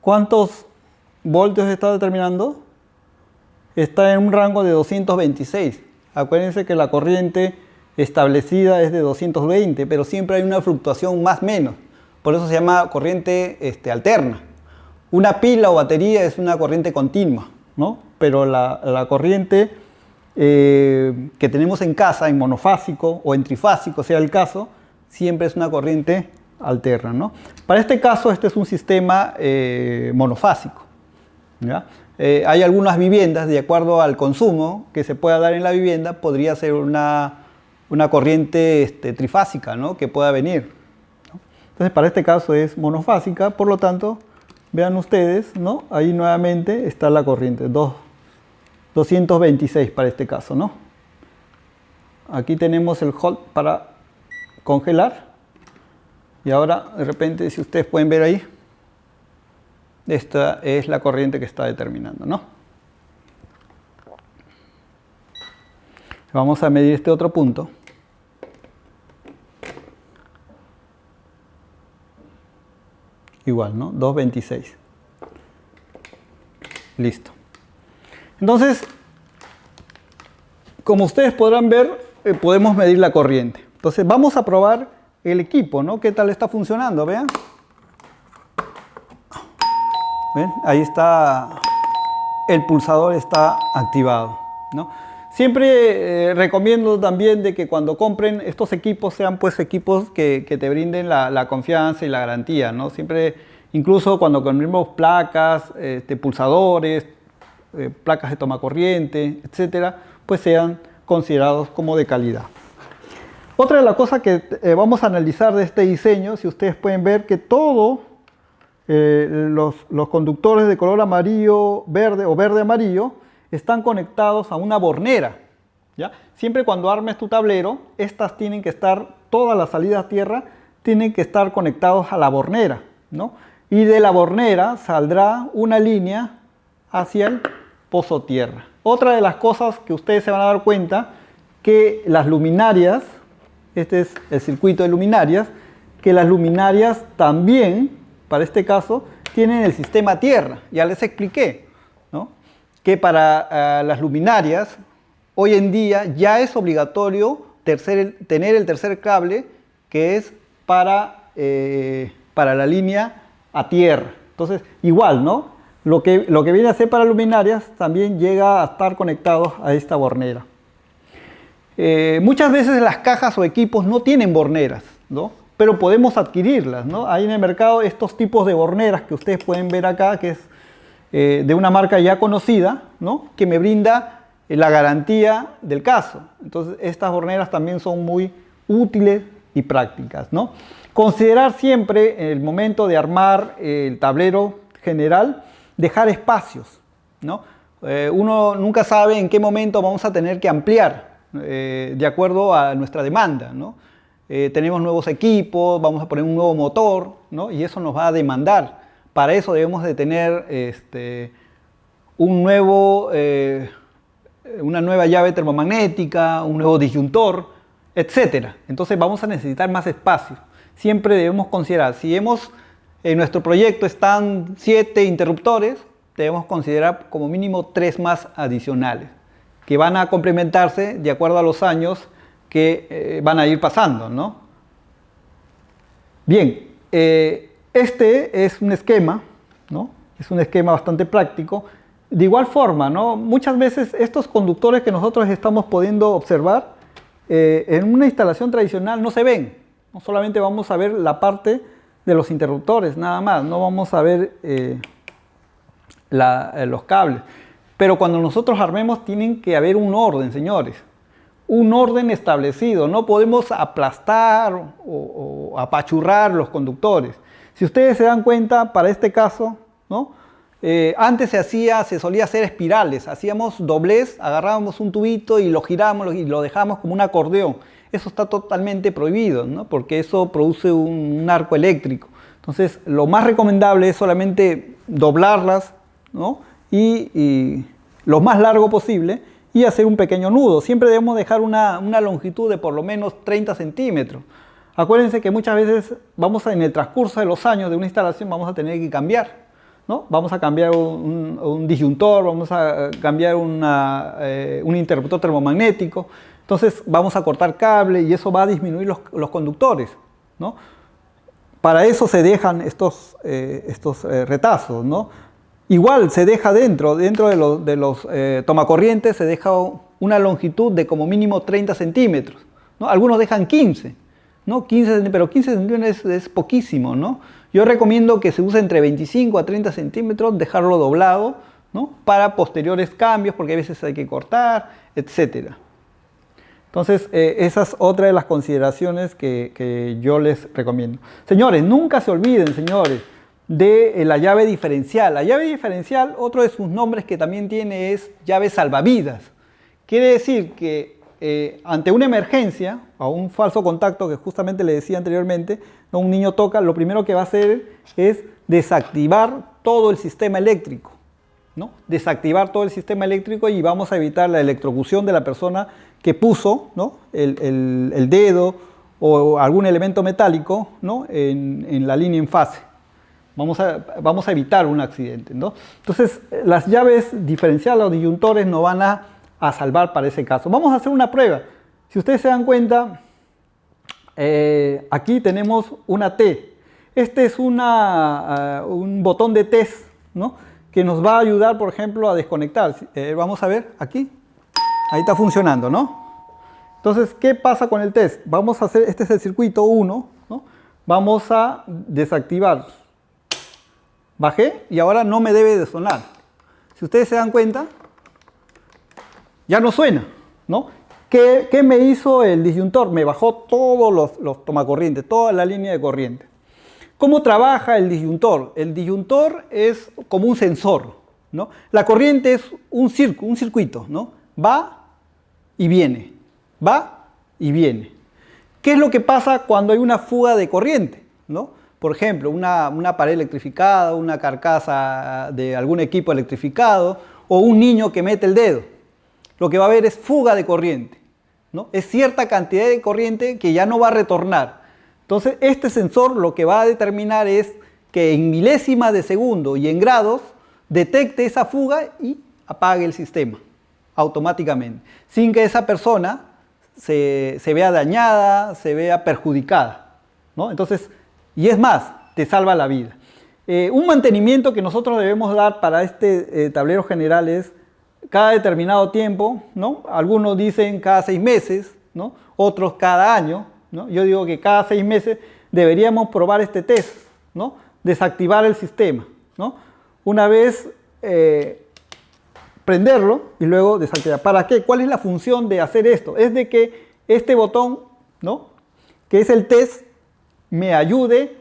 cuántos voltios está determinando. Está en un rango de 226. Acuérdense que la corriente establecida es de 220, pero siempre hay una fluctuación más o menos. Por eso se llama corriente alterna. Una pila o batería es una corriente continua, ¿no? Pero la corriente que tenemos en casa, en monofásico o en trifásico, sea el caso, siempre es una corriente alterna, ¿no? Para este caso, este es un sistema monofásico, ¿ya? Hay algunas viviendas, de acuerdo al consumo que se pueda dar en la vivienda, podría ser una corriente trifásica, ¿no? Que pueda venir, ¿no? Entonces, para este caso es monofásica, por lo tanto, vean ustedes, ¿no? Ahí nuevamente está la corriente, 226 para este caso, ¿no? Aquí tenemos el hold para congelar. Y ahora, de repente, si ustedes pueden ver ahí, esta es la corriente que está determinando, ¿no? Vamos a medir este otro punto. Igual, ¿no? 226. Listo. Entonces, como ustedes podrán ver, podemos medir la corriente. Entonces, vamos a probar el equipo, ¿no? ¿Qué tal está funcionando? Vean. ¿Ven? Ahí está, el pulsador está activado, ¿no? Siempre recomiendo también de que cuando compren estos equipos sean pues equipos que te brinden la confianza y la garantía, ¿no? Siempre, incluso cuando compremos placas, pulsadores, placas de toma corriente, etcétera, pues sean considerados como de calidad. Otra de las cosas que vamos a analizar de este diseño, si ustedes pueden ver que todos los conductores de color amarillo, verde o verde-amarillo están conectados a una bornera, ¿ya? Siempre cuando armes tu tablero, estas tienen que estar, todas las salidas a tierra tienen que estar conectados a la bornera, ¿no? Y de la bornera saldrá una línea hacia el pozo tierra. Otra de las cosas que ustedes se van a dar cuenta, que las luminarias, este es el circuito de luminarias, que las luminarias también, para este caso, tienen el sistema tierra. Ya les expliqué, ¿no? Que para las luminarias, hoy en día ya es obligatorio tener el tercer cable, que es para la línea a tierra. Entonces, igual, ¿no? Lo que viene a ser para luminarias también llega a estar conectados a esta bornera. Muchas veces las cajas o equipos no tienen borneras, ¿no? Pero podemos adquirirlas, ¿no? Hay en el mercado estos tipos de borneras que ustedes pueden ver acá, que es de una marca ya conocida, ¿no? Que me brinda la garantía del caso. Entonces, estas borneras también son muy útiles y prácticas, ¿no? Considerar siempre en el momento de armar el tablero general, dejar espacios, ¿no? Uno nunca sabe en qué momento vamos a tener que ampliar de acuerdo a nuestra demanda, ¿no? Tenemos nuevos equipos, vamos a poner un nuevo motor, ¿no? Y eso nos va a demandar. Para eso debemos de tener una nueva llave termomagnética, un nuevo disyuntor, etc. Entonces vamos a necesitar más espacio. Siempre debemos considerar, si en nuestro proyecto están 7 interruptores, debemos considerar como mínimo 3 más adicionales, que van a complementarse de acuerdo a los años que van a ir pasando, ¿no? Bien, este es un esquema, ¿no? Es un esquema bastante práctico. De igual forma, ¿no? Muchas veces estos conductores que nosotros estamos pudiendo observar en una instalación tradicional no se ven. No solamente vamos a ver la parte de los interruptores, nada más. No vamos a ver los cables. Pero cuando nosotros armemos tienen que haber un orden, señores. Un orden establecido. No podemos aplastar o apachurrar los conductores. Si ustedes se dan cuenta, para este caso, ¿no? Antes se solía hacer espirales. Hacíamos doblez, agarrábamos un tubito y lo girábamos y lo dejábamos como un acordeón. Eso está totalmente prohibido, ¿no? Porque eso produce un arco eléctrico. Entonces, lo más recomendable es solamente doblarlas, ¿no? Y lo más largo posible y hacer un pequeño nudo. Siempre debemos dejar una longitud de por lo menos 30 centímetros. Acuérdense que muchas veces en el transcurso de los años de una instalación vamos a tener que cambiar, ¿no? Vamos a cambiar un disyuntor, vamos a cambiar un interruptor termomagnético. Entonces vamos a cortar cable y eso va a disminuir los conductores, ¿no? Para eso se dejan estos retazos, ¿no? Igual se deja dentro de los tomacorrientes se deja una longitud de como mínimo 30 centímetros, ¿no? Algunos dejan 15, ¿no? Pero 15 centímetros es poquísimo, ¿no? Yo recomiendo que se use entre 25 a 30 centímetros, dejarlo doblado, ¿no? Para posteriores cambios, porque a veces hay que cortar, etc. Entonces, esa es otra de las consideraciones que yo les recomiendo. Señores, nunca se olviden, señores, de la llave diferencial. La llave diferencial, otro de sus nombres que también tiene es llave salvavidas. Quiere decir que ante una emergencia, o un falso contacto que justamente le decía anteriormente, ¿no? Un niño toca, lo primero que va a hacer es desactivar todo el sistema eléctrico, ¿no? Desactivar todo el sistema eléctrico y vamos a evitar la electrocución de la persona que puso, ¿no? el dedo o algún elemento metálico, ¿no? en la línea en fase. Vamos a evitar un accidente, ¿no? Entonces, las llaves diferenciales o disyuntores nos van a salvar para ese caso. Vamos a hacer una prueba. Si ustedes se dan cuenta, aquí tenemos una T. Este es un botón de test, ¿no? Que nos va a ayudar, por ejemplo, a desconectar. Vamos a ver aquí. Ahí está funcionando, ¿no? Entonces, ¿qué pasa con el test? Vamos a hacer, este es el circuito 1, ¿no? Vamos a desactivar. Bajé y ahora no me debe de sonar. Si ustedes se dan cuenta, ya no suena, ¿no? ¿Qué me hizo el disyuntor? Me bajó todos los tomacorrientes, toda la línea de corriente. ¿Cómo trabaja el disyuntor? El disyuntor es como un sensor, ¿no? La corriente es un circuito, ¿no? Va y viene, va y viene. ¿Qué es lo que pasa cuando hay una fuga de corriente, ¿no? Por ejemplo, una pared electrificada, una carcasa de algún equipo electrificado o un niño que mete el dedo. Lo que va a haber es fuga de corriente, ¿no? Es cierta cantidad de corriente que ya no va a retornar. Entonces, este sensor lo que va a determinar es que en milésimas de segundo y en grados detecte esa fuga y apague el sistema automáticamente, sin que esa persona se vea dañada, se vea perjudicada, ¿no? Entonces, y es más, te salva la vida. Un mantenimiento que nosotros debemos dar para este tablero general es cada determinado tiempo, ¿no? Algunos dicen cada 6 meses, ¿no? Otros cada año, ¿no? Yo digo que cada 6 meses deberíamos probar este test, ¿no? Desactivar el sistema, ¿no? Una vez prenderlo y luego desactivar. ¿Para qué? ¿Cuál es la función de hacer esto? Es de que este botón, ¿no? Que es el test, me ayude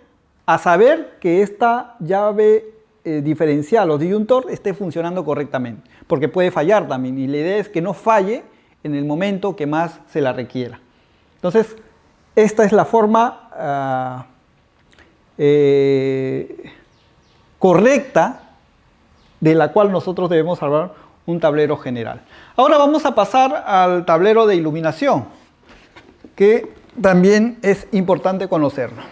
a saber que esta llave diferencial o disyuntor esté funcionando correctamente, porque puede fallar también y la idea es que no falle en el momento que más se la requiera. Entonces, esta es la forma correcta de la cual nosotros debemos hablar un tablero general. Ahora vamos a pasar al tablero de iluminación, que también es importante conocerlo.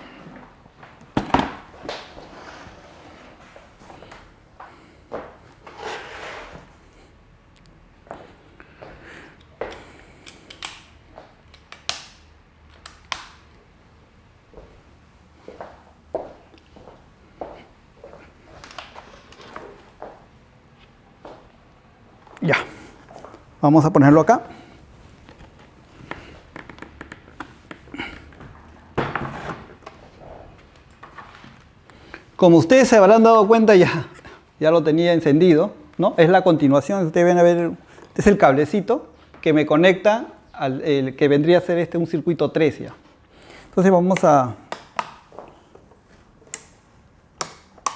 Ya, vamos a ponerlo acá. Como ustedes se habrán dado cuenta, ya lo tenía encendido, ¿no? Es la continuación, ustedes ven a ver, este es el cablecito que me conecta al que vendría a ser un circuito 3 ya. Entonces vamos a...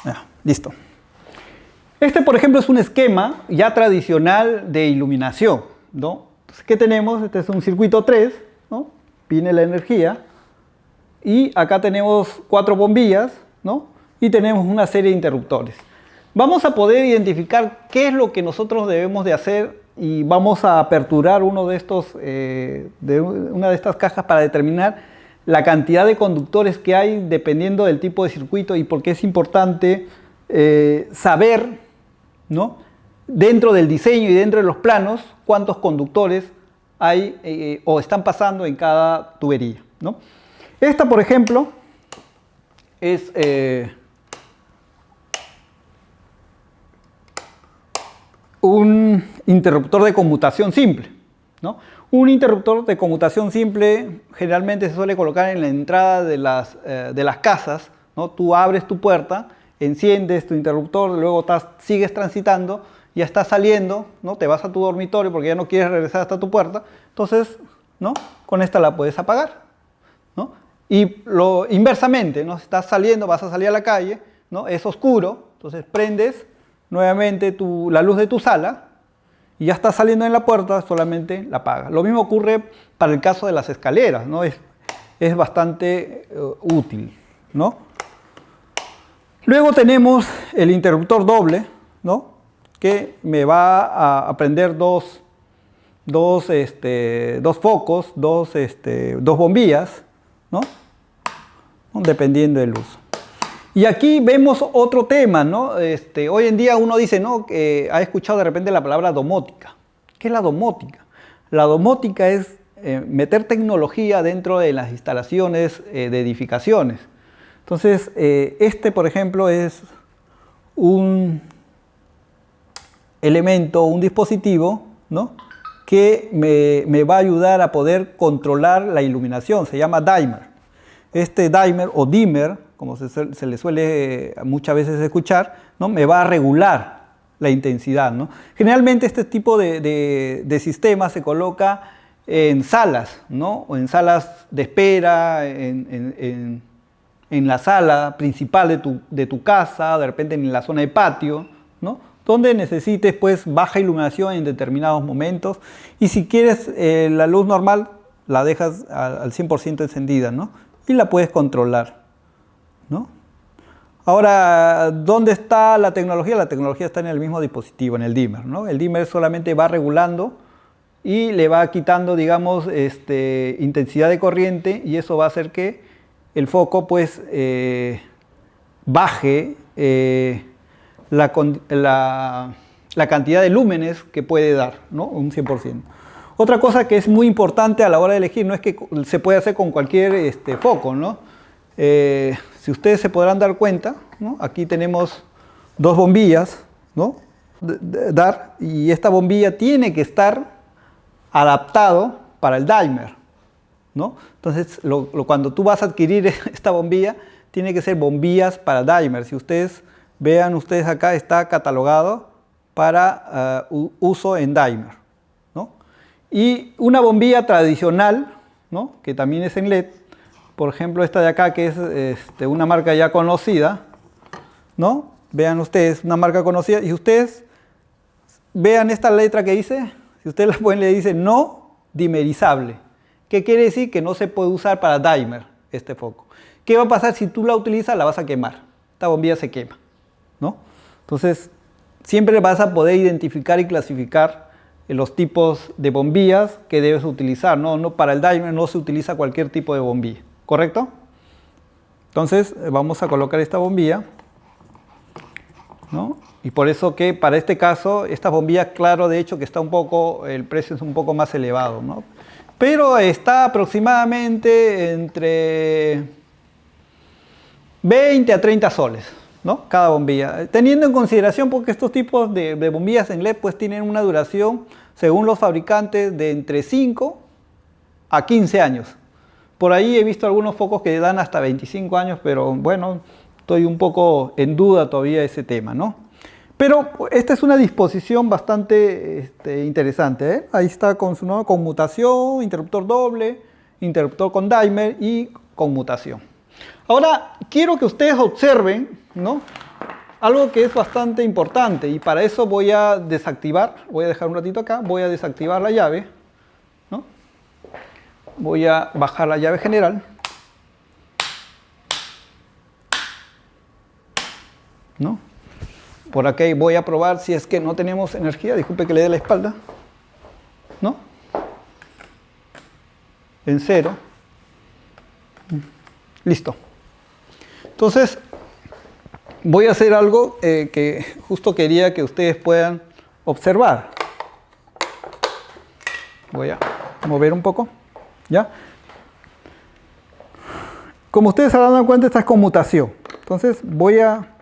Ya, listo. Este, por ejemplo, es un esquema ya tradicional de iluminación, ¿no? Entonces, ¿qué tenemos? Este es un circuito 3, ¿no? Viene la energía y acá tenemos 4 bombillas, ¿no? Y tenemos una serie de interruptores. Vamos a poder identificar qué es lo que nosotros debemos de hacer y vamos a aperturar una de estas cajas para determinar la cantidad de conductores que hay dependiendo del tipo de circuito y por qué es importante saber, ¿no? Dentro del diseño y dentro de los planos cuántos conductores hay o están pasando en cada tubería, ¿no? Esta, por ejemplo, es un interruptor de conmutación simple, ¿no? Un interruptor de conmutación simple generalmente se suele colocar en la entrada de las casas, ¿no? Tú abres tu puerta, enciendes tu interruptor, luego sigues transitando, ya estás saliendo, ¿no? Te vas a tu dormitorio porque ya no quieres regresar hasta tu puerta, entonces, ¿no? Con esta la puedes apagar, ¿no? Y inversamente, ¿no? Estás saliendo, vas a salir a la calle, ¿no? Es oscuro, entonces prendes nuevamente la luz de tu sala y ya está saliendo en la puerta, solamente la apagas. Lo mismo ocurre para el caso de las escaleras, ¿no? Es bastante útil, ¿no? Luego tenemos el interruptor doble, ¿no? Que me va a prender dos focos, dos bombillas, ¿no? Dependiendo del uso. Y aquí vemos otro tema, ¿no? Hoy en día uno dice, ¿no? Que ha escuchado de repente la palabra domótica. ¿Qué es la domótica? La domótica es meter tecnología dentro de las instalaciones de edificaciones. Entonces, por ejemplo, es un elemento, un dispositivo, ¿no? Que me va a ayudar a poder controlar la iluminación. Se llama dimmer. Este dimmer o dimmer, como se le suele muchas veces escuchar, ¿no? Me va a regular la intensidad, ¿no? Generalmente este tipo de sistema se coloca en salas, ¿no? O en salas de espera, en la sala principal de tu casa, de repente en la zona de patio, ¿no? Donde necesites pues baja iluminación en determinados momentos, y si quieres la luz normal la dejas al 100% encendida, ¿no? Y la puedes controlar, ¿no? Ahora, ¿dónde está la tecnología? La tecnología está en el mismo dispositivo, en el dimmer, ¿no? El dimmer solamente va regulando y le va quitando, digamos, intensidad de corriente, y eso va a hacer que el foco pues baje la cantidad de lúmenes que puede dar, ¿no? Un 100%. Otra cosa que es muy importante a la hora de elegir, no es que se puede hacer con cualquier foco, ¿no? Si ustedes se podrán dar cuenta, ¿no? Aquí tenemos dos bombillas, ¿no? Y esta bombilla tiene que estar adaptado para el dimmer, ¿no? Entonces, cuando tú vas a adquirir esta bombilla, tiene que ser bombillas para dimmer. Si ustedes vean acá, está catalogado para uso en dimmer, ¿no? Y una bombilla tradicional, ¿no? Que también es en LED, por ejemplo esta de acá, que es una marca ya conocida, ¿no? Vean ustedes, una marca conocida, y ustedes vean esta letra que dice, si ustedes la pueden, le dice no dimerizable. ¿Qué quiere decir? Que no se puede usar para dimmer este foco. ¿Qué va a pasar si tú la utilizas? La vas a quemar. Esta bombilla se quema, ¿no? Entonces, siempre vas a poder identificar y clasificar los tipos de bombillas que debes utilizar, ¿no? No, para el dimmer no se utiliza cualquier tipo de bombilla, ¿correcto? Entonces, vamos a colocar esta bombilla, ¿no? Y por eso que para este caso, esta bombilla, claro, de hecho que está el precio es un poco más elevado, ¿no? Pero está aproximadamente entre 20 a 30 soles, ¿no? Cada bombilla. Teniendo en consideración porque estos tipos de bombillas en LED pues tienen una duración, según los fabricantes, de entre 5 a 15 años. Por ahí he visto algunos focos que dan hasta 25 años, pero bueno, estoy un poco en duda todavía de ese tema, ¿no? Pero esta es una disposición bastante interesante, ¿eh? Ahí está con su nueva conmutación, interruptor doble, interruptor con dimmer y conmutación. Ahora, quiero que ustedes observen, ¿no? Algo que es bastante importante, y para eso voy a desactivar, voy a dejar un ratito acá, voy a desactivar la llave, ¿no? Voy a bajar la llave general, ¿no? Por aquí voy a probar si es que no tenemos energía, disculpe que le dé la espalda, ¿no? En 0. Listo. Entonces, voy a hacer algo que justo quería que ustedes puedan observar. Voy a mover un poco, ¿ya? Como ustedes se habrán dado cuenta, esta es conmutación. Entonces, voy a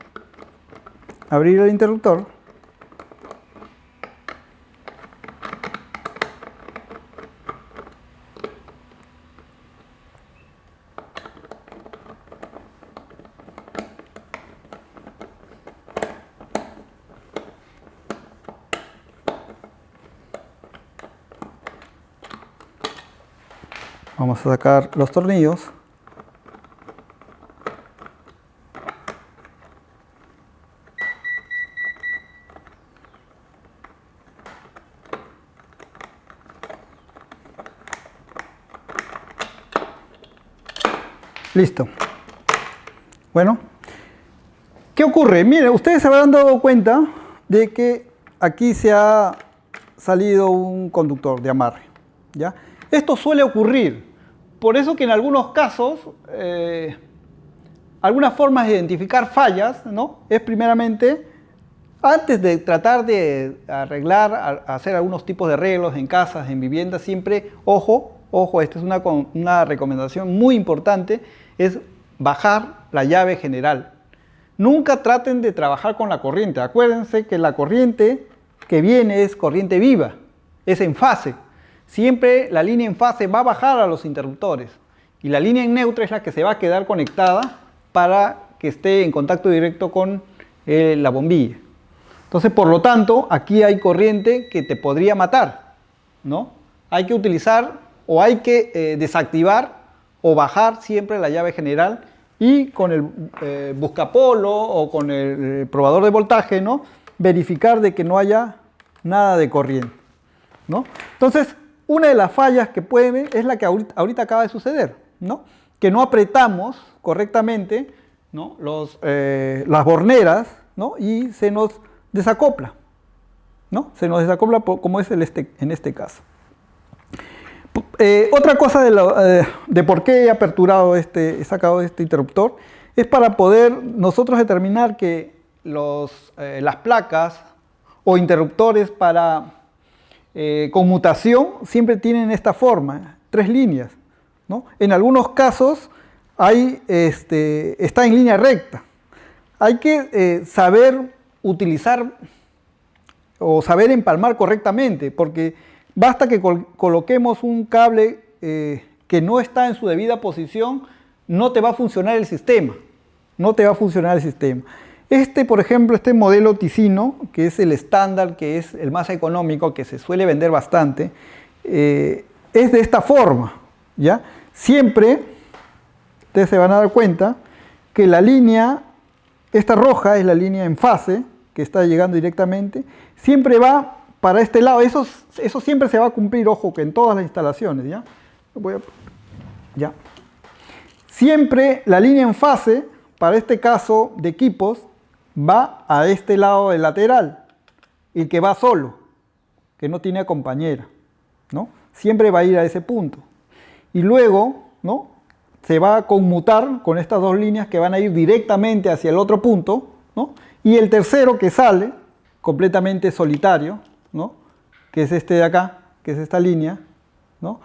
abrir el interruptor. Vamos a sacar los tornillos. Listo. Bueno, ¿qué ocurre? Miren, ustedes se habrán dado cuenta de que aquí se ha salido un conductor de amarre, ¿ya? Esto suele ocurrir, por eso que en algunos casos, algunas formas de identificar fallas, ¿no? Es primeramente, antes de tratar de arreglar, hacer algunos tipos de arreglos en casas, en viviendas, siempre, ojo, esta es una recomendación muy importante, es bajar la llave general. Nunca traten de trabajar con la corriente. Acuérdense que la corriente que viene es corriente viva, es en fase. Siempre la línea en fase va a bajar a los interruptores y la línea en neutro es la que se va a quedar conectada para que esté en contacto directo con la bombilla. Entonces, por lo tanto, aquí hay corriente que te podría matar, ¿no? Hay que utilizar o hay que desactivar o bajar siempre la llave general y con el buscapolo o con el probador de voltaje, ¿no? Verificar de que no haya nada de corriente, ¿no? Entonces, una de las fallas que puede es la que ahorita acaba de suceder, ¿no? Que no apretamos correctamente, ¿no? Las borneras, ¿no? Y se nos desacopla, ¿no? Se nos desacopla como es en este caso. Otra cosa de por qué he he sacado este interruptor es para poder nosotros determinar que las placas o interruptores para conmutación siempre tienen esta forma, 3 líneas, ¿no? En algunos casos está en línea recta. Hay que saber utilizar o saber empalmar correctamente, porque basta que coloquemos un cable que no está en su debida posición, no te va a funcionar el sistema. No te va a funcionar el sistema. Por ejemplo, este modelo Ticino, que es el estándar, que es el más económico, que se suele vender bastante, es de esta forma, ¿ya? Siempre, ustedes se van a dar cuenta que la línea, esta roja es la línea en fase, que está llegando directamente, siempre va para este lado. Eso siempre se va a cumplir, ojo, que en todas las instalaciones, ¿ya? Ya. Siempre la línea en fase, para este caso de equipos, va a este lado del lateral, el que va solo, que no tiene compañera, ¿no? Siempre va a ir a ese punto. Y luego, ¿no? Se va a conmutar con estas 2 líneas que van a ir directamente hacia el otro punto, ¿no? Y el tercero que sale, completamente solitario, ¿no? Que es este de acá, que es esta línea, ¿no?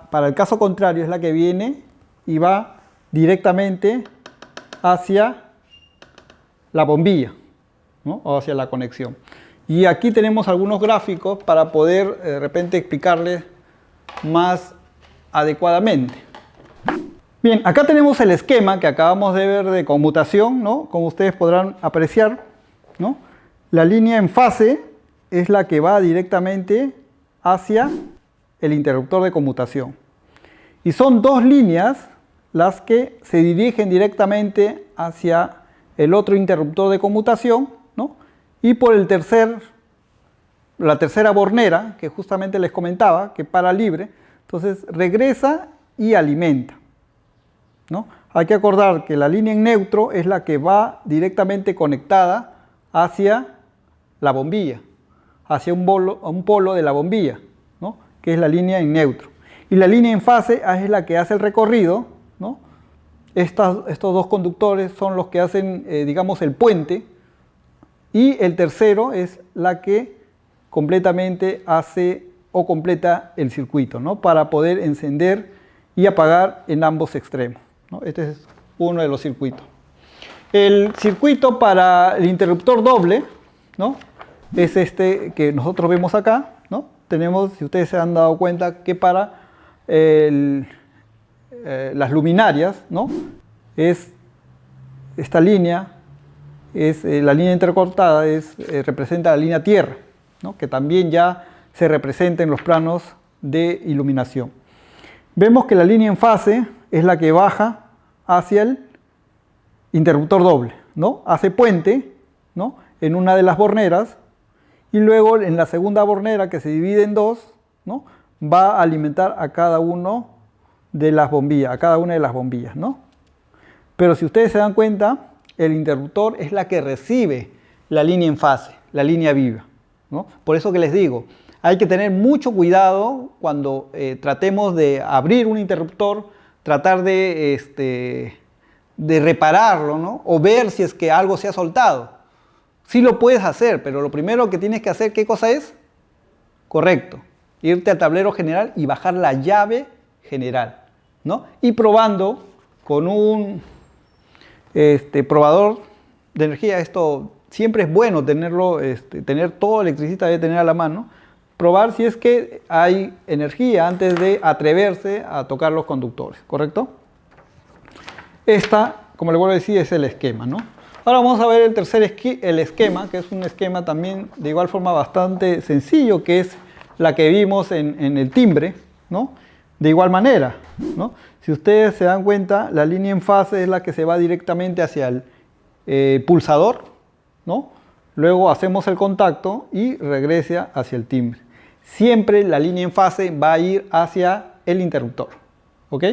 Para el caso contrario, es la que viene y va directamente hacia la bombilla, ¿no? O hacia la conexión. Y aquí tenemos algunos gráficos para poder de repente explicarles más adecuadamente. Bien, acá tenemos el esquema que acabamos de ver de conmutación, ¿no? Como ustedes podrán apreciar, ¿no? La línea en fase es la que va directamente hacia el interruptor de conmutación. Y son 2 líneas las que se dirigen directamente hacia el otro interruptor de conmutación, ¿no? Y por la tercera bornera, que justamente les comentaba, que para libre, entonces regresa y alimenta, ¿no? Hay que acordar que la línea en neutro es la que va directamente conectada hacia la bombilla, hacia un polo de la bombilla, ¿no? Que es la línea en neutro. Y la línea en fase es la que hace el recorrido, ¿no? Estos 2 conductores son los que hacen, digamos, el puente, y el tercero es la que completamente hace o completa el circuito, ¿no? Para poder encender y apagar en ambos extremos, ¿no? Este es uno de los circuitos. El circuito para el interruptor doble, ¿no? Es este que nosotros vemos acá, ¿no? Tenemos, si ustedes se han dado cuenta, que para las luminarias, ¿no? Es esta línea, la línea intercortada, representa la línea tierra, ¿no? Que también ya se representa en los planos de iluminación. Vemos que la línea en fase es la que baja hacia el interruptor doble, ¿no? Hace puente, ¿no? En una de las borneras, y luego en la segunda bornera, que se divide en 2, ¿no? Va a alimentar a cada uno de las bombillas, a cada una de las bombillas, ¿no? Pero si ustedes se dan cuenta, el interruptor es la que recibe la línea en fase, la línea viva, ¿no? Por eso que les digo, hay que tener mucho cuidado cuando tratemos de abrir un interruptor, tratar de repararlo, ¿no? O ver si es que algo se ha soltado. Sí lo puedes hacer, pero lo primero que tienes que hacer, ¿qué cosa es? Correcto, irte al tablero general y bajar la llave general, ¿no? Y probando con un probador de energía. Esto siempre es bueno tenerlo, tener todo electricista debe tener a la mano. Probar si es que hay energía antes de atreverse a tocar los conductores, ¿correcto? Esta, como le vuelvo a decir, es el esquema, ¿no? Ahora vamos a ver el tercer esquema, que es un esquema también de igual forma bastante sencillo, que es la que vimos en el timbre, ¿no? De igual manera, ¿no? Si ustedes se dan cuenta, la línea en fase es la que se va directamente hacia el pulsador, ¿no? Luego hacemos el contacto y regresa hacia el timbre. Siempre la línea en fase va a ir hacia el interruptor, ¿ok?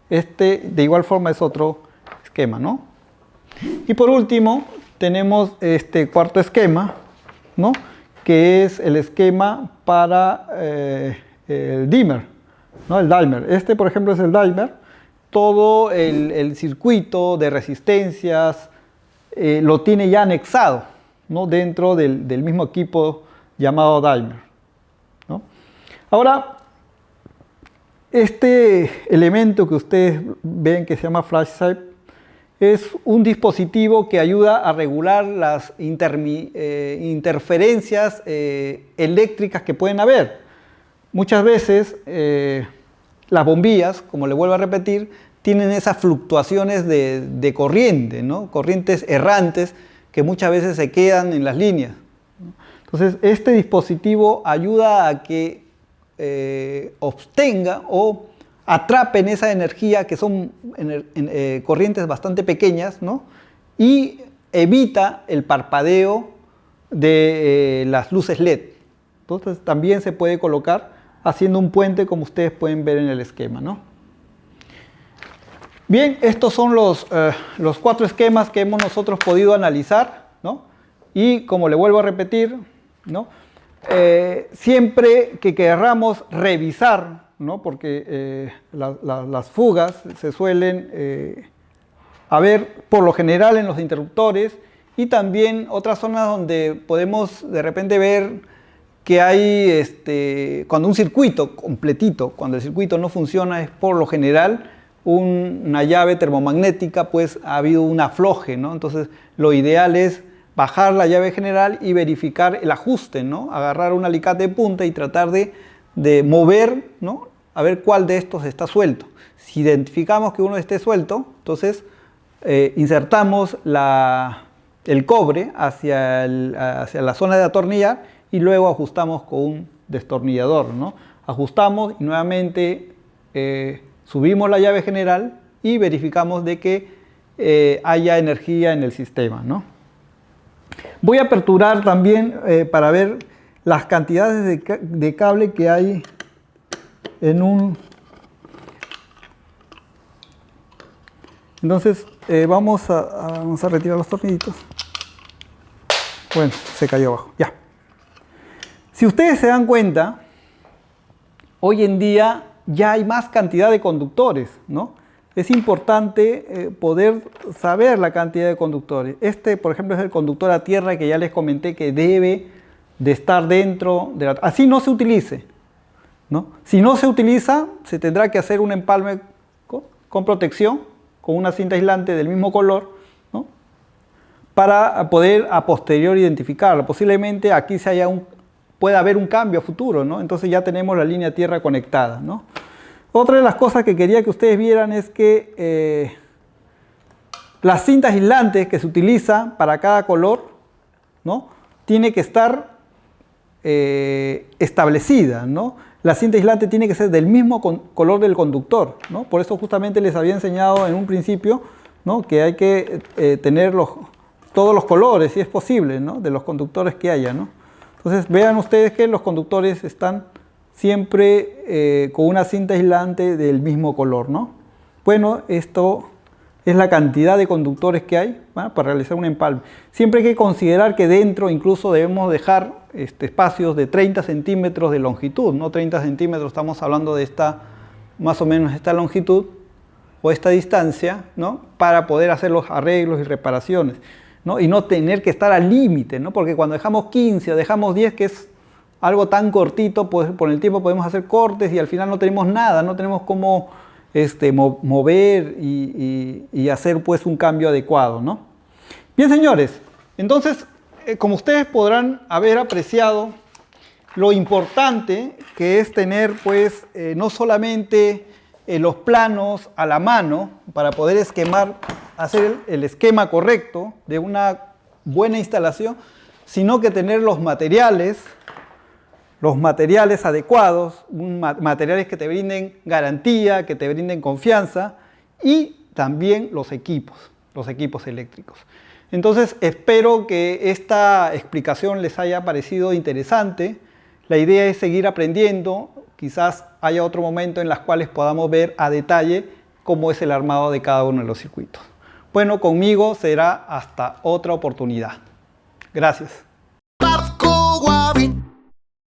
De igual forma es otro esquema, ¿no? Y por último, tenemos este cuarto esquema, ¿no? Que es el esquema para el dimmer, ¿no? El dimer. Por ejemplo, es el dimer. Todo el circuito de resistencias lo tiene ya anexado, ¿no? Dentro del mismo equipo llamado dimer, ¿no? Ahora, este elemento que ustedes ven que se llama flash sipe es un dispositivo que ayuda a regular las interferencias eléctricas que pueden haber. Muchas veces las bombillas, como le vuelvo a repetir, tienen esas fluctuaciones de corriente, ¿no? Corrientes errantes que muchas veces se quedan en las líneas. Entonces, este dispositivo ayuda a que obtenga o atrapen esa energía, que son corrientes bastante pequeñas, ¿no? Y evita el parpadeo de las luces LED. Entonces también se puede colocar haciendo un puente, como ustedes pueden ver en el esquema, ¿no? Bien, estos son los 4 esquemas que hemos nosotros podido analizar, ¿no? Y como le vuelvo a repetir, ¿no? Siempre que queramos revisar, ¿no? Porque las fugas se suelen haber por lo general en los interruptores, y también otras zonas donde podemos de repente ver que hay, cuando un circuito completito, cuando el circuito no funciona, es por lo general una llave termomagnética, pues ha habido un afloje, ¿no? Entonces lo ideal es bajar la llave general y verificar el ajuste, ¿no? Agarrar un alicate de punta y tratar de mover, ¿no? A ver cuál de estos está suelto. Si identificamos que uno esté suelto, entonces insertamos el cobre hacia la zona de atornillar y luego ajustamos con un destornillador, ¿no? Ajustamos y nuevamente subimos la llave general y verificamos de que haya energía en el sistema, ¿no? Voy a aperturar también para ver las cantidades de cable que hay en un... Entonces vamos a retirar los tornillitos. Bueno, se cayó abajo, ya. Si ustedes se dan cuenta, hoy en día ya hay más cantidad de conductores, ¿no? Es importante poder saber la cantidad de conductores. Por ejemplo, es el conductor a tierra que ya les comenté que debe de estar dentro de la... Así no se utilice, ¿no? Si no se utiliza, se tendrá que hacer un empalme con protección, con una cinta aislante del mismo color, ¿no? Para poder a posterior identificarlo. Posiblemente aquí pueda haber un cambio a futuro, ¿no? Entonces ya tenemos la línea tierra conectada, ¿no? Otra de las cosas que quería que ustedes vieran es que las cintas aislantes que se utilizan para cada color, ¿no? Tiene que estar establecida, ¿no? La cinta aislante tiene que ser del mismo color del conductor, ¿no? Por eso justamente les había enseñado en un principio, ¿no? Que hay que tener todos los colores, si es posible, ¿no? De los conductores que haya, ¿no? Entonces vean ustedes que los conductores están siempre con una cinta aislante del mismo color, ¿no? Bueno, esto es la cantidad de conductores que hay, ¿va?, para realizar un empalme. Siempre hay que considerar que dentro incluso debemos dejar espacios de 30 centímetros de longitud, no 30 centímetros, estamos hablando de más o menos esta longitud o esta distancia, ¿no?, para poder hacer los arreglos y reparaciones, ¿no?, y no tener que estar al límite, ¿no?, porque cuando dejamos 15 o dejamos 10, que es algo tan cortito, pues por el tiempo podemos hacer cortes y al final no tenemos nada, no tenemos cómo mover y hacer pues un cambio adecuado, ¿no? Bien, señores, entonces, como ustedes podrán haber apreciado, lo importante que es tener pues no solamente los planos a la mano para poder hacer el esquema correcto de una buena instalación, sino que tener los materiales adecuados, materiales que te brinden garantía, que te brinden confianza, y también los equipos eléctricos. Entonces, espero que esta explicación les haya parecido interesante. La idea es seguir aprendiendo. Quizás haya otro momento en los cuales podamos ver a detalle cómo es el armado de cada uno de los circuitos. Bueno, conmigo será hasta otra oportunidad. Gracias.